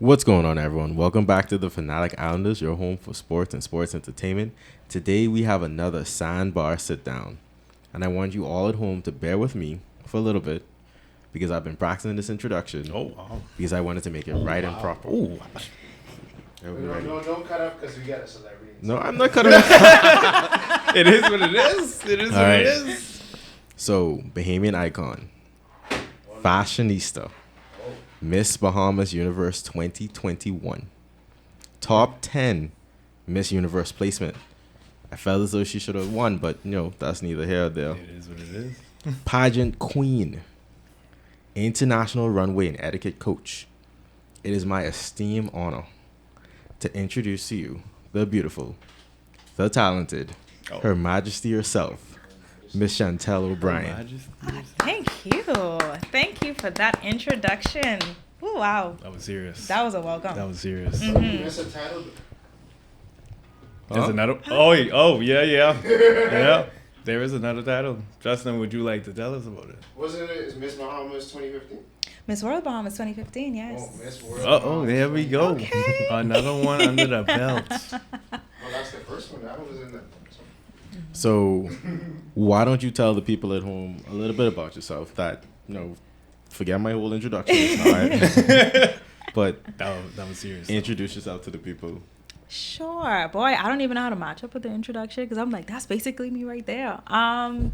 What's going on, everyone? Welcome back to the Fanatic Islanders, your home for sports and sports entertainment. Today we have another Sandbar Sitdown, and I want you all at home to bear with me for a little bit because I've been practicing this introduction. Oh, wow. Because I wanted to make it right and proper. Oh, No, don't cut up because we got a celebrity. No, I'm not cutting up. it is what it is. It is All what right. it is. So, Bahamian icon, fashionista, Miss Bahamas Universe 2021, top 10 Miss Universe placement. I felt as though she should have won, but that's neither here nor there. It is what it is. Pageant queen, international runway and etiquette coach. It is my esteemed honor to introduce to you the beautiful, the talented, Her Majesty herself, Miss Chantel O'Brian. Thank you. Thank you for that introduction. Ooh, wow. That was serious. That was a welcome. That was serious. That's a title. There's another. Yeah. There is another title. Justin, would you like to tell us about it? Wasn't it Miss Bahamas 2015? Miss World Bahamas 2015, yes. Oh, Miss World. Oh, there we go. Okay. Another one under the belt. Well, that's the first one. That one was in the. So, why don't you tell the people at home a little bit about yourself? That forget my whole introduction. But That was serious. introduce yourself to the people. Sure. Boy, I don't even know how to match up with the introduction because I'm like, that's basically me right there. I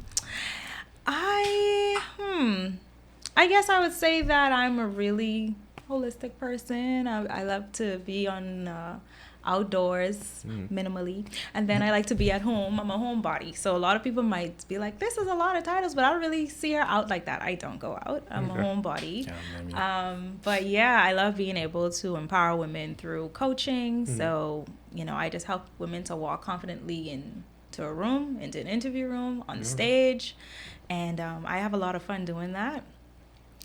guess I would say that I'm a really holistic person. I love to be on outdoors minimally, and then I like to be at home. I'm a homebody, so a lot of people might be like, this is a lot of titles, but I don't really see her out like that. I don't go out. I'm a homebody. But yeah, I love being able to empower women through coaching. So I just help women to walk confidently into a room, into an interview room, on the stage, and I have a lot of fun doing that.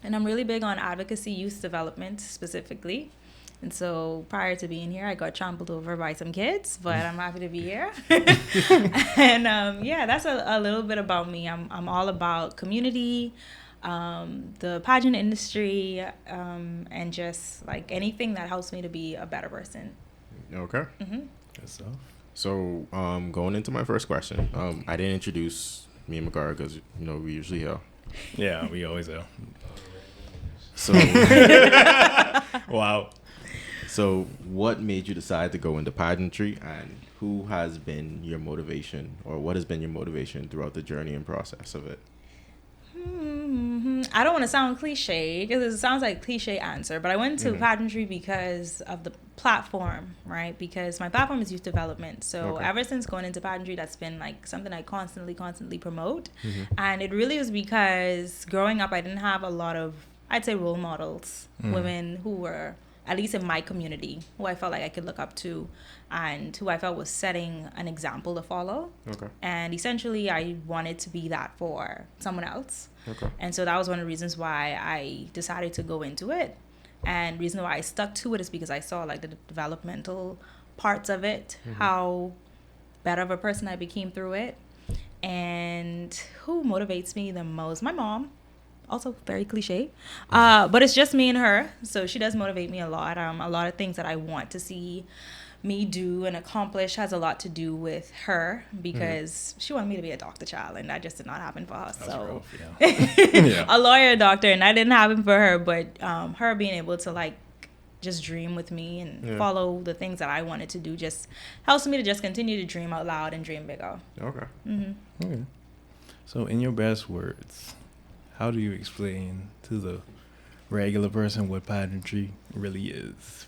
And I'm really big on advocacy, youth development specifically. And so prior to being here, I got trampled over by some kids, but I'm happy to be here. And that's a little bit about me. I'm all about community, the pageant industry, and just like anything that helps me to be a better person. Okay. Good stuff. So, going into my first question, I didn't introduce me and Magara because we usually hear. Yeah, we always are. So, Wow. So, what made you decide to go into pageantry, and who has been your motivation, or what has been your motivation throughout the journey and process of it? I don't want to sound cliche because it sounds like a cliche answer, but I went to pageantry because of the platform, right? Because my platform is youth development. So ever since going into pageantry, that's been like something I constantly promote. And it really was because growing up, I didn't have a lot of, I'd say, role models, women who were, at least in my community, who I felt like I could look up to and who I felt was setting an example to follow. Okay. And essentially, I wanted to be that for someone else. Okay. And so that was one of the reasons why I decided to go into it. And the reason why I stuck to it is because I saw like the developmental parts of it, how better of a person I became through it. And who motivates me the most? My mom. Also very cliche, but it's just me and her, so she does motivate me a lot. A lot of things that I want to see me do and accomplish has a lot to do with her because she wanted me to be a doctor child, and that just did not happen for her. So Yeah. a lawyer, doctor, and that didn't happen for her. But her being able to like just dream with me and follow the things that I wanted to do just helps me to just continue to dream out loud and dream bigger. Okay. Okay. So, in your best words, how do you explain to the regular person what pageantry really is?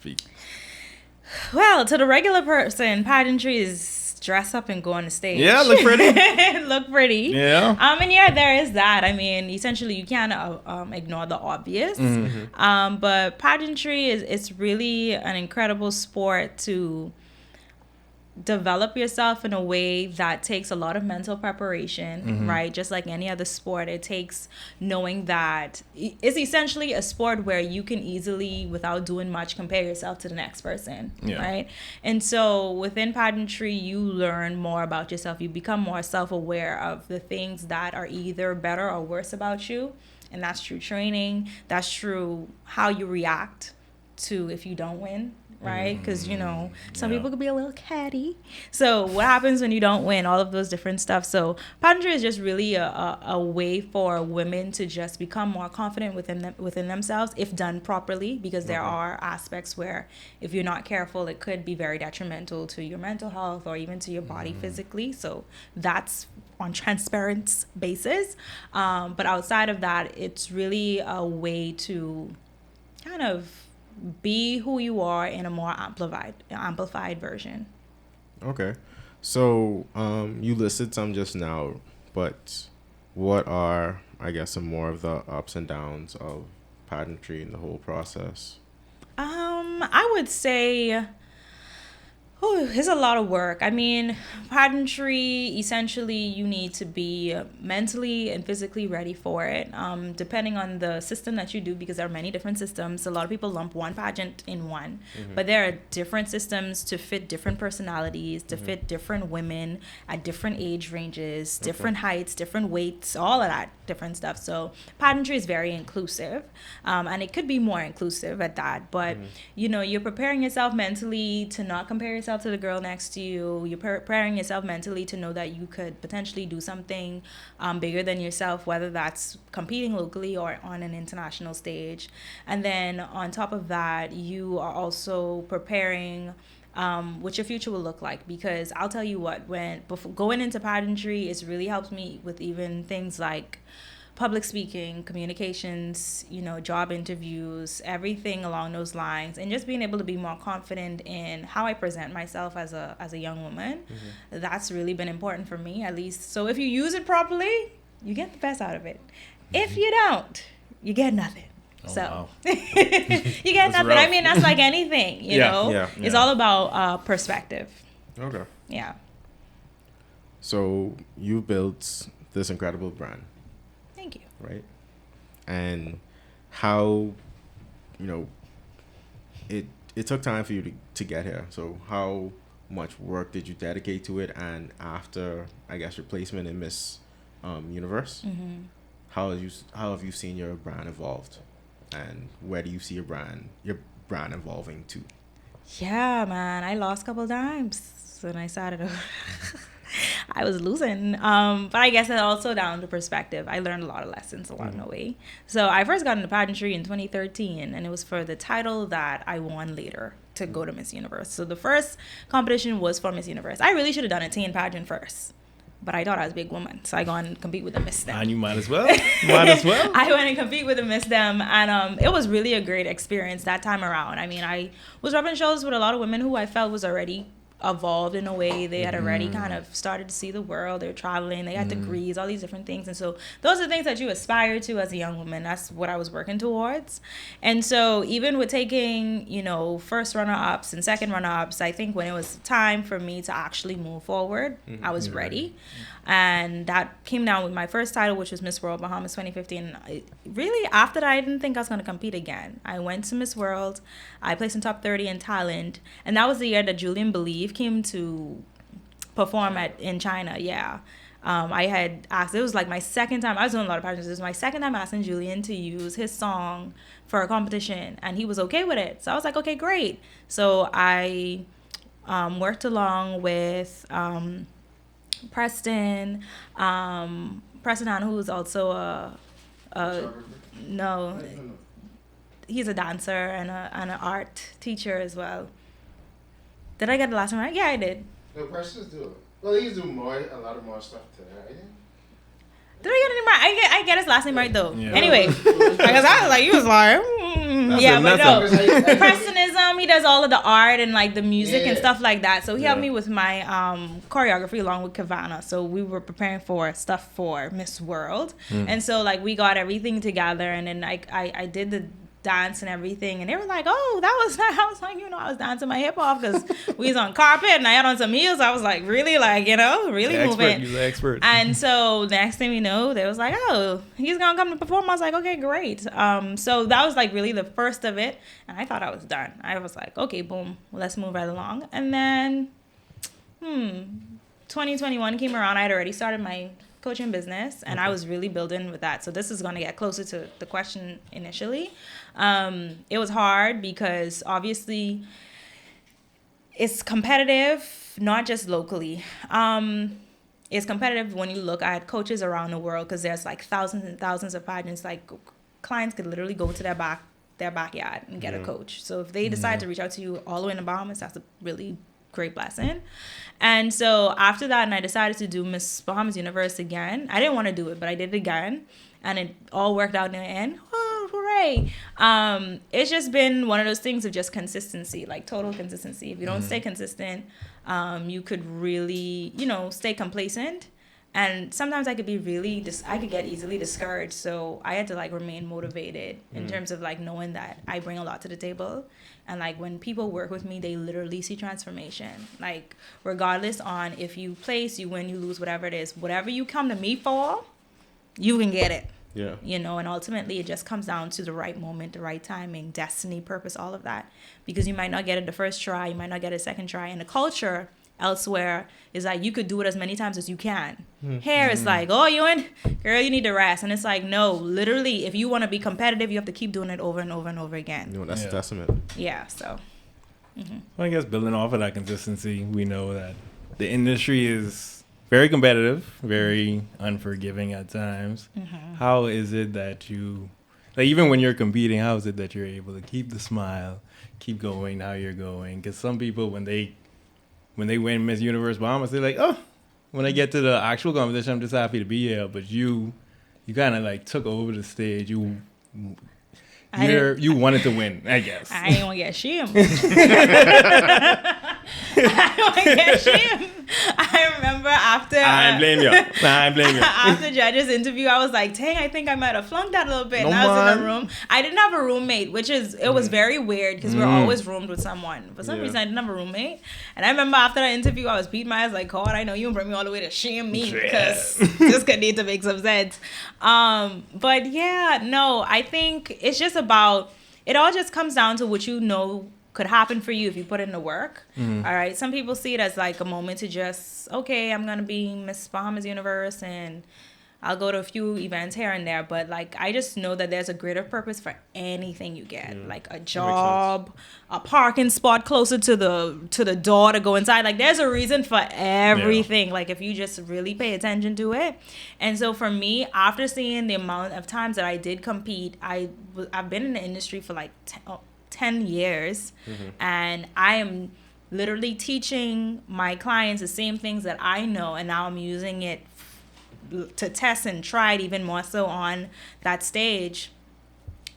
Well, to the regular person, pageantry is dress up and go on the stage. Yeah, look pretty. Look pretty. Yeah. And yeah, there is that. I mean, essentially, you can't ignore the obvious. But pageantry it's really an incredible sport to develop yourself in a way that takes a lot of mental preparation, right? Just like any other sport, it takes knowing that it's essentially a sport where you can easily, without doing much, compare yourself to the next person, right? And so within pageantry, you learn more about yourself. You become more self-aware of the things that are either better or worse about you. And that's through training. That's through how you react to if you don't win, right? Because, you know, some people could be a little catty. So what happens when you don't win? All of those different stuff. So pageantry is just really a way for women to just become more confident within themselves if done properly, because there are aspects where if you're not careful, it could be very detrimental to your mental health or even to your body physically. So that's on transparent basis. But outside of that, it's really a way to kind of be who you are in a more amplified version. Okay. So you listed some just now, but what are, I guess, some more of the ups and downs of pageantry in the whole process? I would say it's a lot of work. I mean, pageantry, essentially, you need to be mentally and physically ready for it, depending on the system that you do, because there are many different systems. A lot of people lump one pageant in one, but there are different systems to fit different personalities, to fit different women at different age ranges, different heights, different weights, all of that different stuff. So pageantry is very inclusive, and it could be more inclusive at that, but you know, you're preparing yourself mentally to not compare yourself to the girl next to you. You're preparing yourself mentally to know that you could potentially do something bigger than yourself, whether that's competing locally or on an international stage. And then on top of that, you are also preparing what your future will look like, because I'll tell you what, before going into pageantry, it's really helped me with even things like public speaking, communications, you know, job interviews, everything along those lines, and just being able to be more confident in how I present myself as a young woman. That's really been important for me, at least. So if you use it properly, you get the best out of it. If you don't, you get nothing. Wow. You get nothing. Rough. I mean, that's like anything, you know? It's all about perspective. Okay. Yeah. So you built this incredible brand. Thank you. Right? And how, you know, it took time for you to get here. So how much work did you dedicate to it? And after, I guess, your placement in Miss Universe, how have you seen your brand evolved? And where do you see your brand evolving to? Yeah, man, I lost a couple times when I started. I was losing. But I guess it's also down to perspective. I learned a lot of lessons along the way. So I first got into pageantry in 2013, and it was for the title that I won later to go to Miss Universe. So the first competition was for Miss Universe. I really should have done a teen pageant first, but I thought I was a big woman, so I go and compete with the Miss Them. And you might as well. I went and compete with the Miss Them, and it was really a great experience that time around. I mean, I was rubbing shoulders with a lot of women who I felt was already evolved in a way. They had already kind of started to see the world. They were traveling, they had degrees, all these different things. And so those are things that you aspire to as a young woman. That's what I was working towards. And so even with taking, you know, first runner-ups and second runner-ups, I think when it was time for me to actually move forward, I was ready. And that came down with my first title, which was Miss World Bahamas 2015. Really, after that, I didn't think I was going to compete again. I went to Miss World. I placed in top 30 in talent. And that was the year that Julian Believe came to perform in China. Yeah. I had asked, it was like my second time. I was doing a lot of pageants. It was my second time asking Julian to use his song for a competition. And he was okay with it. So I was like, okay, great. So I worked along with Preston Hanna, who's also he's a dancer and an art teacher as well. Did I get the last one right? Yeah, I did. No, Preston's do it. Well, he's doing a lot more stuff today, right? Did I get it right? I get his last name right though. Yeah. Anyway, because I was like, you was like, yeah, but no. Preston is he does all of the art and like the music and stuff like that. So he helped me with my choreography along with Kavana. So we were preparing for stuff for Miss World, and so like we got everything together, and then I did the dance and everything, and they were like, oh, that was nice. I was like, you know, I was dancing my hip off because we was on carpet and I had on some heels. I was like, really, like, you know, really moving. You're the expert. And so the next thing we know, they was like, oh, he's gonna come to perform. I was like, okay, great. So that was like really the first of it, and I thought I was done. I was like, okay, boom, let's move right along. And then 2021 came around. I had already started my coaching business, and I was really building with that. So this is going to get closer to the question initially. It was hard because obviously it's competitive, not just locally. It's competitive when you look at coaches around the world, because there's like thousands and thousands of pageants. Like clients could literally go to their backyard and get a coach. So if they decide to reach out to you all the way in the Bahamas, that's a really great blessing. And so after that, and I decided to do Miss Bahamas Universe again. I didn't want to do it, but I did it again, and it all worked out in the end. Oh, hooray! It's just been one of those things of just consistency, like total consistency. If you don't stay consistent, you could really, stay complacent. And sometimes I could be I could get easily discouraged. So I had to like remain motivated in terms of like knowing that I bring a lot to the table. And like when people work with me, they literally see transformation. Like regardless on if you place, you win, you lose, whatever it is, whatever you come to me for, you can get it. Yeah. And ultimately it just comes down to the right moment, the right timing, destiny, purpose, all of that. Because you might not get it the first try, you might not get it second try. And the culture elsewhere is like you could do it as many times as you can. Here it's like, oh, girl, you need to rest. And it's like, no, literally, if you want to be competitive, you have to keep doing it over and over and over again. That's a testament. Yeah, so. Well, I guess building off of that consistency, we know that the industry is very competitive, very unforgiving at times. How is it that you, like even when you're competing, how is it that you're able to keep the smile, keep going how you're going? Because some people, when they win Miss Universe Bahamas, they're like, oh, when I get to the actual competition, I'm just happy to be here. But you kind of like took over the stage. You wanted to win, I guess. I ain't want to get shamed. I remember after... I blame you. After judge's interview, I was like, dang, I think I might have flunked that a little bit. And I was in the room. I didn't have a roommate, it was very weird because we're always roomed with someone. For some reason, I didn't have a roommate. And I remember after that interview, I was beating my ass like, God, I know you bring me all the way to shame me because this could need to make some sense. But yeah, no, I think it's just about... It all just comes down to what you know could happen for you if you put in the work. All right. Some people see it as like a moment to just, okay, I'm going to be Miss Bahamas Universe and I'll go to a few events here and there. But like, I just know that there's a greater purpose for anything you get, like a job, a parking spot closer to the door to go inside. Like there's a reason for everything. Like if you just really pay attention to it. And so for me, after seeing the amount of times that I did compete, I've been in the industry for like 10 years, and I am literally teaching my clients the same things that I know, and now I'm using it to test and try it even more so on that stage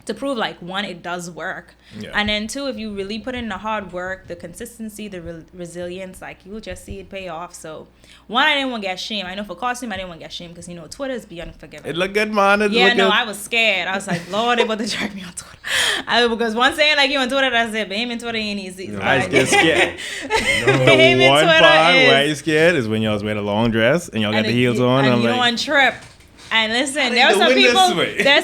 to prove, like, one, it does work, and then two, if you really put in the hard work, the consistency, the resilience, like, you'll just see it pay off. So one, I didn't want to get shamed. I know for costume I didn't want to get shamed because Twitter is beyond unforgiving. It looked good, man. I was scared. I was like, Lord, they about to drag me on Twitter. Because one saying like you on Twitter, that's it, but him in Twitter ain't easy. I get scared. The one part where I get scared is when y'all wear the long dress and y'all got the heels on, and I'm you like, don't trip. And listen, there's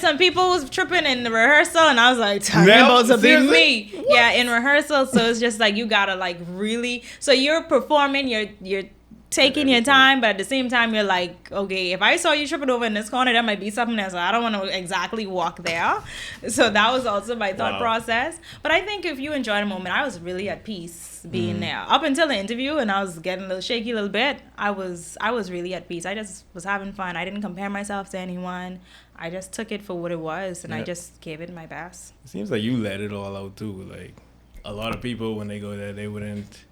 some people who's tripping in the rehearsal, and I was like, I'm about to be me. What? Yeah, in rehearsal. So it's just like you gotta like really. So you're performing, you're taking your time, but at the same time, you're like, okay, if I saw you tripping over in this corner, that might be something else. So I don't want to exactly walk there. So that was also my thought process. But I think if you enjoy the moment, I was really at peace being there. Up until the interview, and I was getting a little shaky a little bit, I was really at peace. I just was having fun. I didn't compare myself to anyone. I just took it for what it was, and I just gave it my best. It seems like you let it all out too. Like a lot of people, when they go there, they wouldn't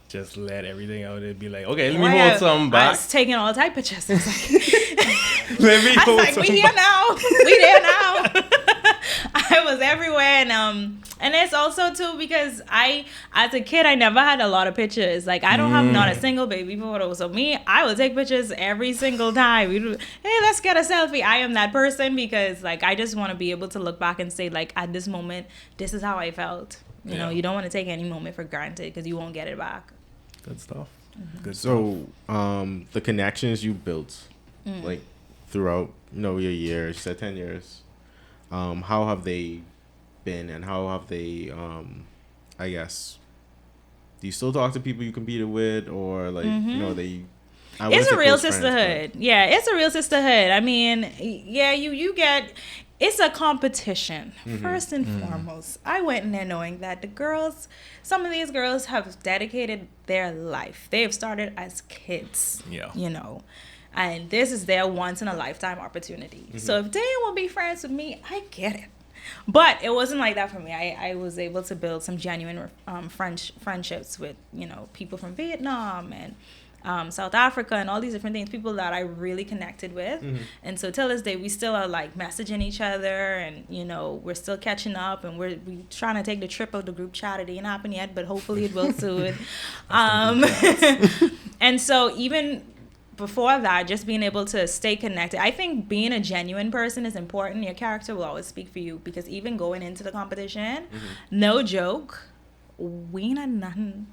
just let everything out. They'd be like, okay, let me hold some back. I was taking all type of pictures. Like, let me hold some we here now. We there now. I was everywhere, and it's also too because as a kid, I never had a lot of pictures. Like I don't have not a single baby photo. So I would take pictures every single time. Hey, let's get a selfie. I am that person because like I just want to be able to look back and say like at this moment, this is how I felt. You know, you don't want to take any moment for granted because you won't get it back. Good stuff. Good so, the connections you built, like throughout, your years, you said 10 years, how have they been, and how have they, I guess, do you still talk to people you competed with, or like, they It's a real sisterhood. Yeah, it's a real sisterhood. I mean, yeah, you get. It's a competition, first and foremost. I went in there knowing that some of these girls have dedicated their life. They have started as kids, you know, and this is their once-in-a-lifetime opportunity. So if they will be friends with me, I get it. But it wasn't like that for me. I was able to build some genuine friendships with, you know, people from Vietnam and South Africa and all these different things, people that I really connected with. And so till this day, we still are like messaging each other, and, you know, we're still catching up, and we're trying to take the trip of the group chat. It ain't happened yet, but hopefully it will soon. And so even before that, just being able to stay connected. I think being a genuine person is important. Your character will always speak for you, because even going into the competition, no joke, we ain't had nothing.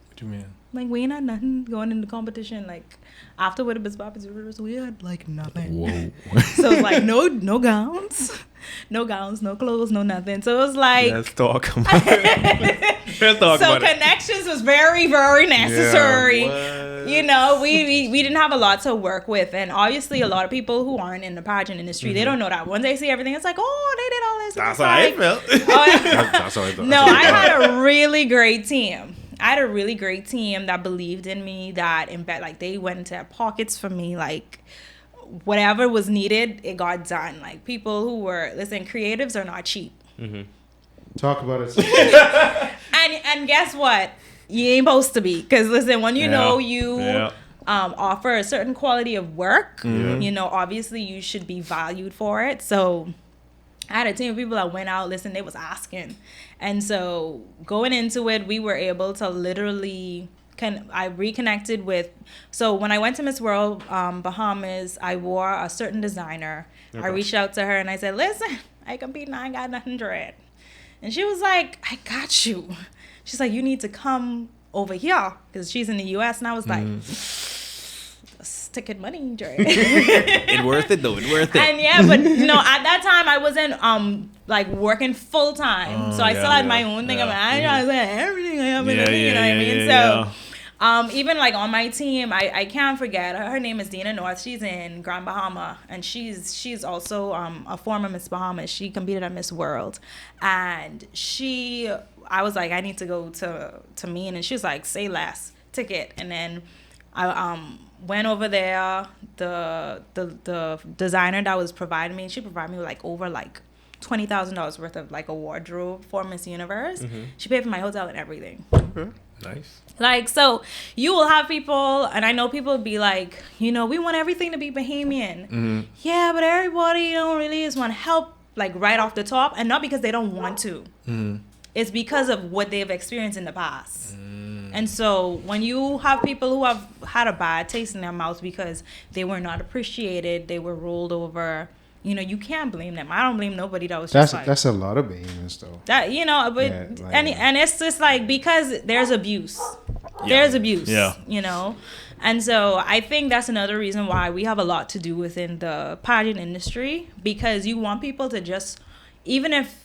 What do you mean? Like, we ain't had nothing going into competition. Like, after with the Miss Bahamas World, we had, like, nothing. Whoa. So, it's like, no gowns. No gowns, no clothes, no nothing. So, it was like... Let's talk about it. So, connections was very, very necessary. Yeah, you know, we didn't have a lot to work with. And obviously, a lot of people who aren't in the pageant industry, they don't know that. When they see everything, it's like, oh, they did all this. That's how I felt. That's how I thought. No, I had a really great team. I had a really great team that believed in me, that like they went into their pockets for me, like whatever was needed, it got done. Like people who were, listen, creatives are not cheap. Talk about it. And guess what? You ain't supposed to be, because listen, when you know you offer a certain quality of work, you know, obviously you should be valued for it. So I had a team of people that went out, listen, they was asking. And so going into it, we were able to literally, I reconnected with, so when I went to Miss World Bahamas, I wore a certain designer. I reached out to her and I said, listen, I compete and I ain't got nothing dread. And she was like, I got you. She's like, you need to come over here, because she's in the U.S. And I was like, ticket money, Dre. It worth it though. It worth it. And yeah, but you know, at that time I wasn't like working full time, so I still had my own thing. I was like everything I have, you know what I mean? So even like on my team, I can't forget her name is Dina North. She's in Grand Bahama, and she's also a former Miss Bahamas. She competed at Miss World, and I was like, I need to go to Maine, and she was like, say less, ticket. And then I went over there. The designer that was providing me, she provided me with like over like $20,000 worth of like a wardrobe for Miss Universe. She paid for my hotel and everything. Nice. Like, so you will have people, and I know people will be like, you know, we want everything to be Bahamian. Yeah, but everybody don't really just want help like right off the top, and not because they don't want to. It's because of what they've experienced in the past. And so when you have people who have had a bad taste in their mouth because they were not appreciated, they were rolled over, you know, you can't blame them. I don't blame nobody that was just That's a lot of Bahamians though. That, you know, but and it's just like, because there's abuse. There's abuse, you know. And so I think that's another reason why we have a lot to do within the pageant industry, because you want people to just, even if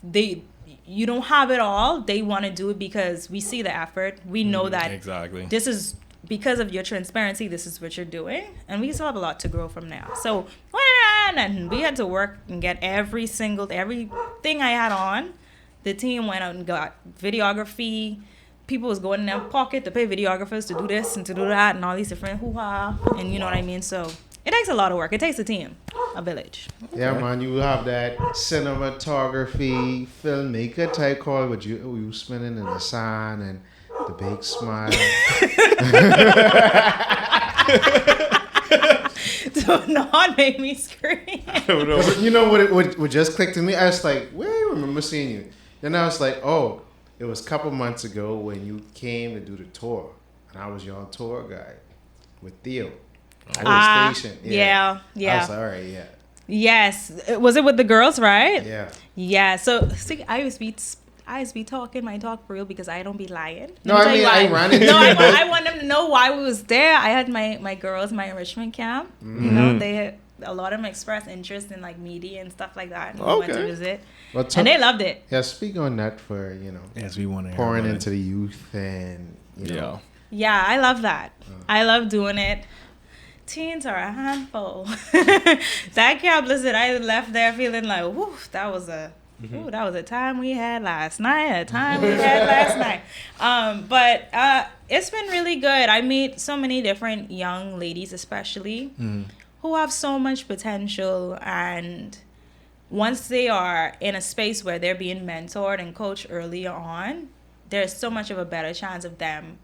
you don't have it all, they want to do it because we see the effort. We know that this is because of your transparency, this is what you're doing. And we still have a lot to grow from now. So we had to work and get everything I had on. The team went out and got videography. People was going in their pocket to pay videographers to do this and to do that and all these different hoo-ha. And you know what I mean? So it takes a lot of work. It takes a team, a village. Yeah, man, you have that cinematography, filmmaker type call, but you spinning in the sun and the big smile. Do not make me scream. You know what just clicked to me? I was like, where I remember seeing you. Then I was like, oh, it was a couple months ago when you came to do the tour, and I was your tour guide with Theo. I was stationed. Yeah. I was like, all right, yeah. Yes. Was it with the girls, right? Yeah. Yeah. So see, I always be talking my talk for real, because I don't be lying. No, I mean, I ran into I want them to know why we was there. I had my girls, my enrichment camp. You know, a lot of them expressed interest in like media and stuff like that. And we went to visit. And they loved it. Yeah, speak on that for, you know, yes, we want to pouring into the youth and, you know, Yeah, I love that. I love doing it. Teens are a handful. That camp, listen, I left there feeling like, whoo, that was a time we had last night, But it's been really good. I meet so many different young ladies, especially, who have so much potential. And once they are in a space where they're being mentored and coached earlier on, there's so much of a better chance of them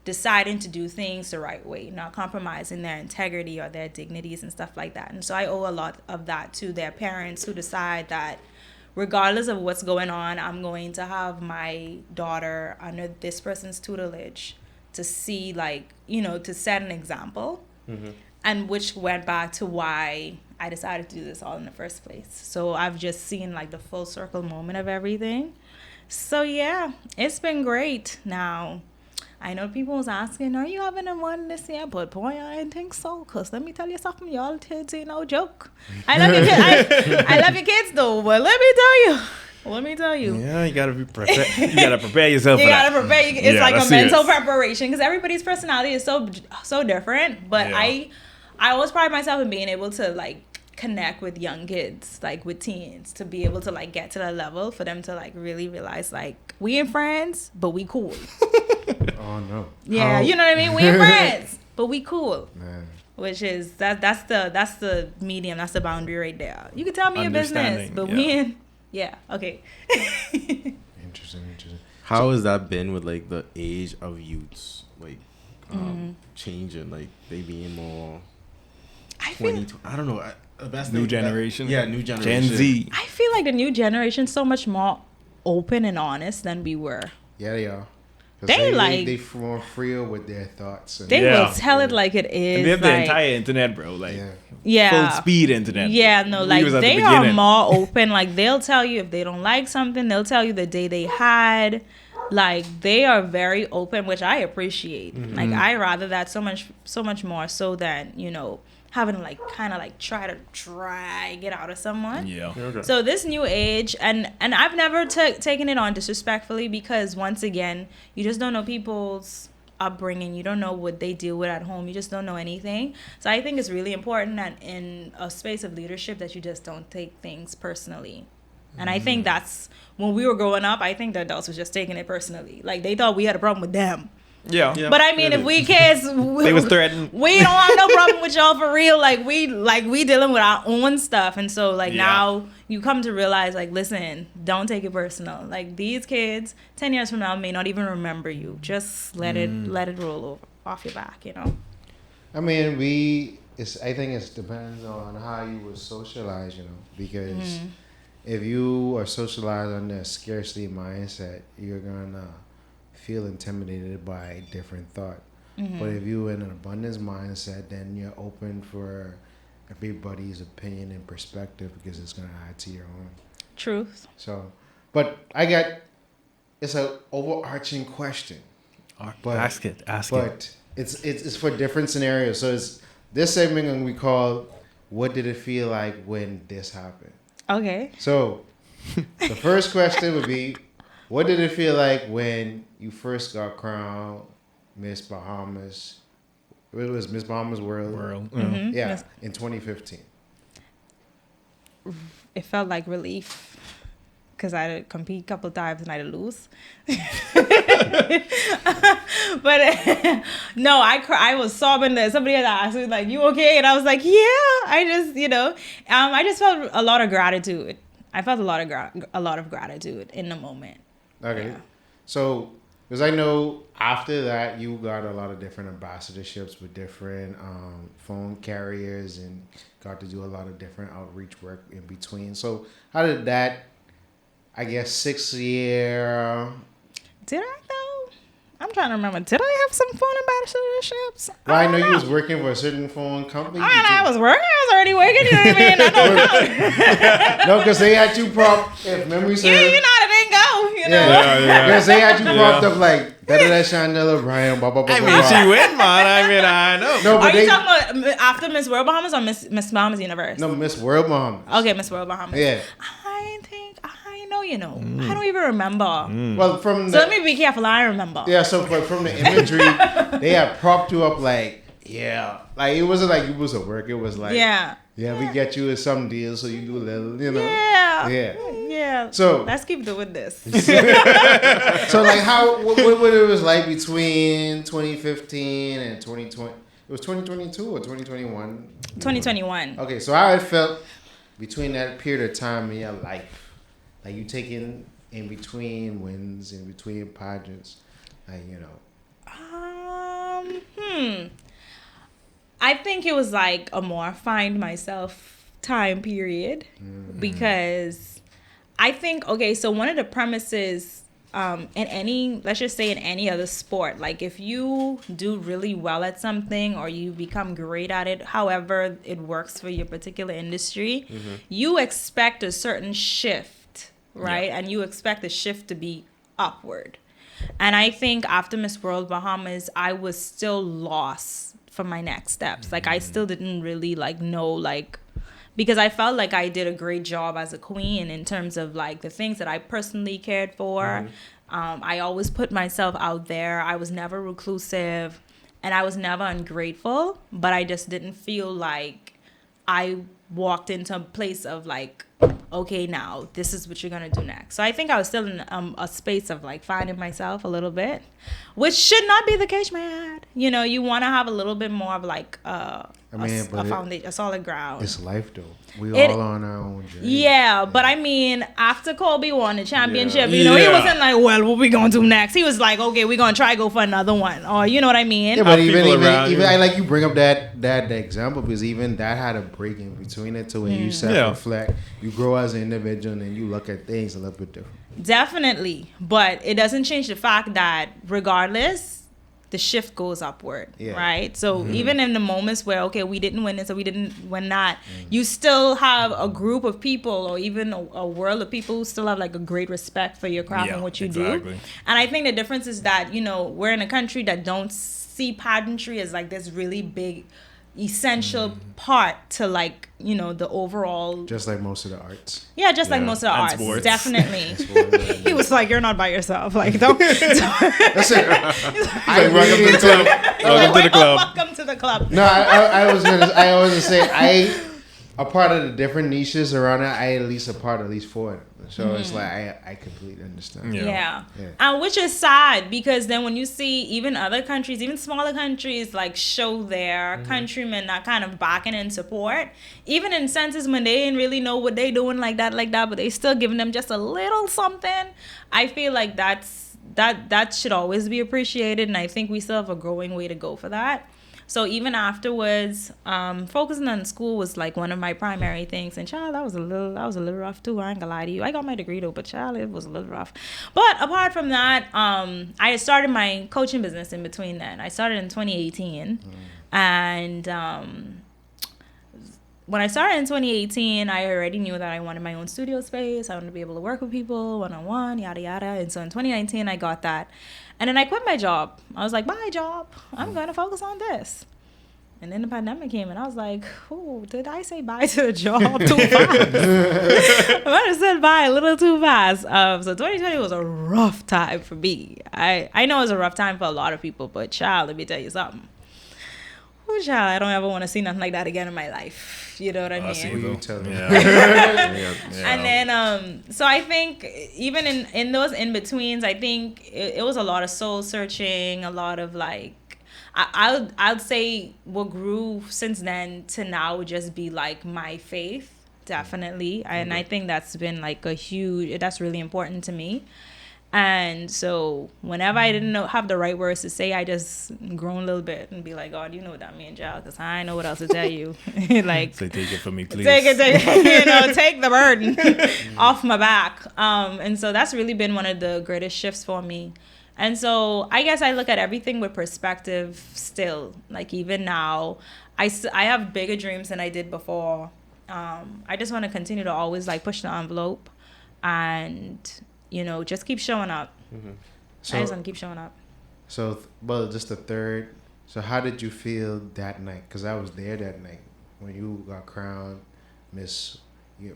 deciding to do things the right way, not compromising their integrity or their dignities and stuff like that. And so I owe a lot of that to their parents who decide that regardless of what's going on, I'm going to have my daughter under this person's tutelage to see, like, you know, to set an example. And which went back to why I decided to do this all in the first place. So I've just seen like the full circle moment of everything. So yeah, it's been great. Now, I know people was asking, are you having a one this year? But boy, I didn't think so. Because let me tell you something, y'all kids ain't no joke. I love your kids. I love your kids though, but let me tell you. Yeah, you gotta be prepared. You gotta prepare yourself. You gotta prepare. It's like a mental preparation because everybody's personality is so different. But I always pride myself in being able to like connect with young kids, like with teens, to be able to like get to that level for them to like really realize like we ain't friends, but we cool. Oh no. Yeah, you know what I mean? We ain't friends, but we cool. Man. Which is that's the medium, that's the boundary right there. You can tell me your business, but we ain't. Yeah. Okay. Interesting. How has that been with like the age of youths, like changing, like they being more? I don't know. New generation. New generation. Gen Z. I feel like the new generation is so much more open and honest than we were. Yeah, they are. They more freer with their thoughts. And they will tell it like it is. And they have the entire internet, bro. Like, full speed internet. Yeah, no, like they are more open. Like they'll tell you if they don't like something, they'll tell you the day they had. Like they are very open, which I appreciate. Like I rather that so much more so than, you know, having to like kind of like try to drag it out of someone. Yeah. Okay. So this new age, and I've never taken it on disrespectfully because once again, you just don't know people's upbringing. You don't know what they deal with at home. You just don't know anything. So I think it's really important that in a space of leadership that you just don't take things personally. And I think that's when we were growing up, I think the adults was just taking it personally. Like they thought we had a problem with them. Yeah. But I mean, if we kids, they was threatened. We don't have no problem with y'all for real. Like we dealing with our own stuff, and so like now you come to realize, like, listen, don't take it personal. Like these kids, 10 years from now, may not even remember you. Just let it roll over off your back, you know. I mean, I think it depends on how you were socialized, you know, because if you are socialized under a scarcity mindset, you're gonna feel intimidated by different thought. But if you're in an abundance mindset, then you're open for everybody's opinion and perspective because it's going to add to your own. Truth. So, but it's an overarching question. Ask it. But it's for different scenarios. So it's this segment we call, what did it feel like when this happened? Okay. So the first question would be, what did it feel like when you first got crowned Miss Bahamas? It was Miss Bahamas World. Yeah, in 2015. It felt like relief because I had compete a couple of times and I had to lose. But no, I was sobbing there. Somebody had asked me, like, you okay? And I was like, yeah. I just felt a lot of gratitude. I felt a lot of gratitude in the moment. Okay. Yeah. So, because I know after that, you got a lot of different ambassadorships with different phone carriers and got to do a lot of different outreach work in between. So, how did that, I guess, 6 year... Did I, though? I'm trying to remember. Did I have some phone ambassadorships? Well, I know you was working for a certain phone company. I was already working. You know what I mean? I don't count. No, because they had you propped, if memory serves. Yeah, you know how it didn't go, you know? Yeah. Because they had you propped up like, better than Chantel O'Brian, blah, blah, blah, I mean, she win, man. I mean, I know. No, but are you talking about after Miss World Bahamas or Miss Bahamas Universe? No, Miss World Bahamas. Okay, Miss World Bahamas. Yeah. I you know. I don't even remember. Well, from So let me be careful. I remember. Yeah, so but from the imagery, they had propped you up like, yeah. Like, it wasn't like you was at work. It was like, Yeah. yeah, we get you some deals so you do a little, you know. Yeah. Yeah. Yeah. So let's keep doing this. So like what it was like between 2015 and 2020? It was 2022 or 2021? 2021. Okay, so how it felt between that period of time in your life, like you taking in between wins, in between pageants, like, you know. I think it was like a more find myself time period because I think, okay, so one of the premises in any, let's just say in any other sport, like if you do really well at something or you become great at it, however it works for your particular industry, you expect a certain shift, right? And you expect the shift to be upward. And I think after Miss World Bahamas, I was still lost for my next steps. Like I still didn't really like know, like, because I felt like I did a great job as a queen in terms of like the things that I personally cared for. I always put myself out there. I was never reclusive and I was never ungrateful, but I just didn't feel like I walked into a place of like, okay, now this is what you're gonna do next. So I think I was still in a space of like finding myself a little bit, which should not be the case, man. You know, you want to have a little bit more of like a foundation, a solid ground. It's life though. We all on our own journey. Yeah, but I mean, after Kobe won the championship, you know, he wasn't like, well, what we gonna do next? He was like, okay, we're gonna try to go for another one, or you know what I mean? Yeah, but even I like you bring up that example because even that had a break in between it to when you self-reflect, you grow as an individual, and then you look at things a little bit different. Definitely, but it doesn't change the fact that regardless, the shift goes upward, right? So even in the moments where, okay, we didn't win this or we didn't win that, you still have a group of people or even a world of people who still have like a great respect for your craft and what you do. And I think the difference is that, you know, we're in a country that don't see pageantry as like this really big essential part to like, you know, the overall, just like most of the arts. Yeah, just like most of the arts, sports. Definitely. He was like, "You're not by yourself. Like, don't." That's it. Welcome to the club. Welcome to the club. No, I was gonna say a part of the different niches around it. I at least a part at least for it. So it's like I completely understand. Yeah. And which is sad because then when you see even other countries, even smaller countries, like show their countrymen that kind of backing and support, even in senses when they didn't really know what they doing like that, but they still giving them just a little something. I feel like that should always be appreciated, and I think we still have a growing way to go for that. So even afterwards, focusing on school was like one of my primary things. And child, that was a little rough too. I ain't gonna lie to you. I got my degree though, but child, it was a little rough. But apart from that, I started my coaching business in between then. I started in 2018, and when I started in 2018, I already knew that I wanted my own studio space. I wanted to be able to work with people one-on-one, yada yada. And so in 2019, I got that. And then I quit my job. I was like, bye, job. I'm going to focus on this. And then the pandemic came, and I was like, oh, did I say bye to the job too fast? I might have said bye a little too fast. So 2020 was a rough time for me. I know it was a rough time for a lot of people, but child, let me tell you something. Oh, child, I don't ever want to see nothing like that again in my life. You know what I mean? And then, so I think even in those in-betweens, I think it was a lot of soul searching, a lot of like, I'd say what grew since then to now would just be like my faith, definitely. And I think that's been like that's really important to me. And so whenever I didn't have the right words to say, I just groan a little bit and be like, God, you know what that means, y'all, because I know what else to tell you. Like, so take it from me, please. Take it, take the burden off my back. And so that's really been one of the greatest shifts for me. And so I guess I look at everything with perspective still. Like even now, I have bigger dreams than I did before. I just want to continue to always like push the envelope and, you know, just keep showing up. So, I just want to keep showing up. So, just the third. So how did you feel that night? Because I was there that night when you got crowned Miss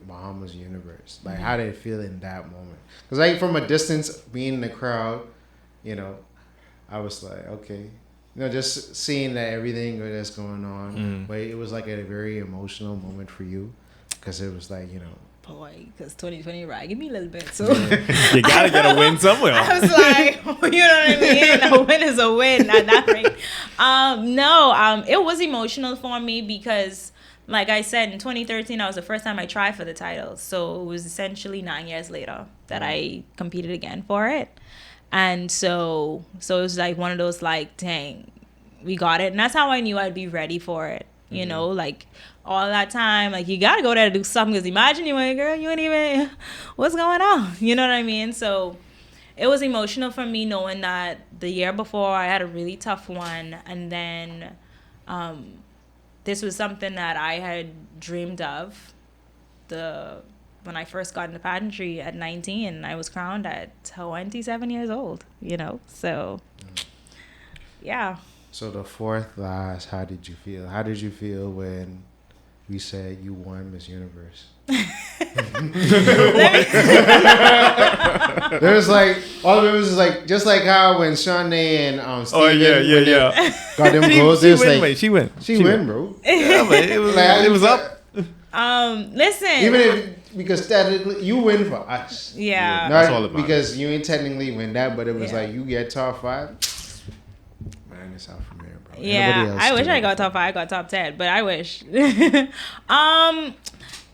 Bahamas Universe? Like, how did it feel in that moment? Because like from a distance, being in the crowd, you know, I was like, okay, you know, just seeing that everything that's going on. But it was like a very emotional moment for you, because it was like, you know. Boy, because 2020, right? Give me a little bit. So You gotta get a win somewhere. I was like, you know what I mean? A win is a win at that rate. It was emotional for me because, like I said, in 2013, that was the first time I tried for the title. So it was essentially 9 years later that I competed again for it. And so it was like one of those, like, dang, we got it. And that's how I knew I'd be ready for it. You know, like, all that time, like, you gotta go there to do something, because imagine you ain't, girl, you ain't even, what's going on? You know what I mean? So it was emotional for me knowing that the year before I had a really tough one, and then this was something that I had dreamed of when I first got into pageantry at 19. I was crowned at 27 years old, you know, so yeah. So the fourth last, how did you feel? How did you feel when we said you won Miss Universe? There was like, all of it was like, just like how when Shawnee and Steven got them goals. She win. She win, bro. Yeah, but it was, like, it was up. Listen. Even if, because technically you win for us. Yeah. Not That's all it matters. because you ain't technically win that, but it was Yeah. like you get top 5. Man, it's out from there, bro. Yeah, I wish I got top 5. I got top 10, but I wish.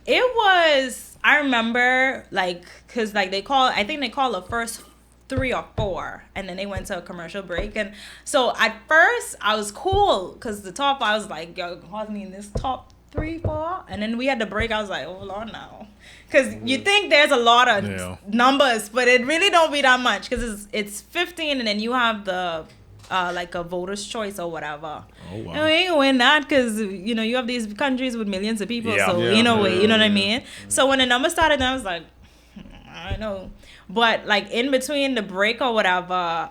It was, I remember, like, because, like, I think they call the first 3 or 4, and then they went to a commercial break. And so at first I was cool, because the top 5, I was like, yo, what's me in this top 3, 4? And then we had the break. I was like, hold on now, because you think there's a lot of numbers, but it really don't be that much, because it's 15, and then you have the like a voter's choice or whatever. Oh, wow. And we ain't gonna win that, because, you know, you have these countries with millions of people. So in a way, you know what I mean? So when the number started, I was like, I know. But like in between the break or whatever,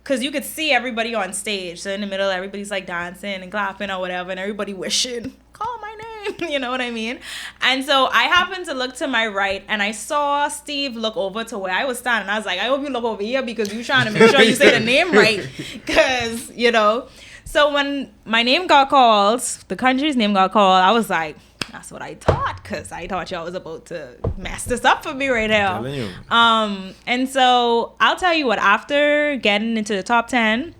because you could see everybody on stage. So in the middle, everybody's like dancing and clapping or whatever, and everybody wishing, call my name. You know what I mean? And so I happened to look to my right, and I saw Steve look over to where I was standing. I was like, I hope you look over here, because you're trying to make sure you say the name right. Because, you know. So when my name got called, the country's name got called, I was like, that's what I thought, because I thought y'all was about to mess this up for me right now. And so I'll tell you what, after getting into the top 10,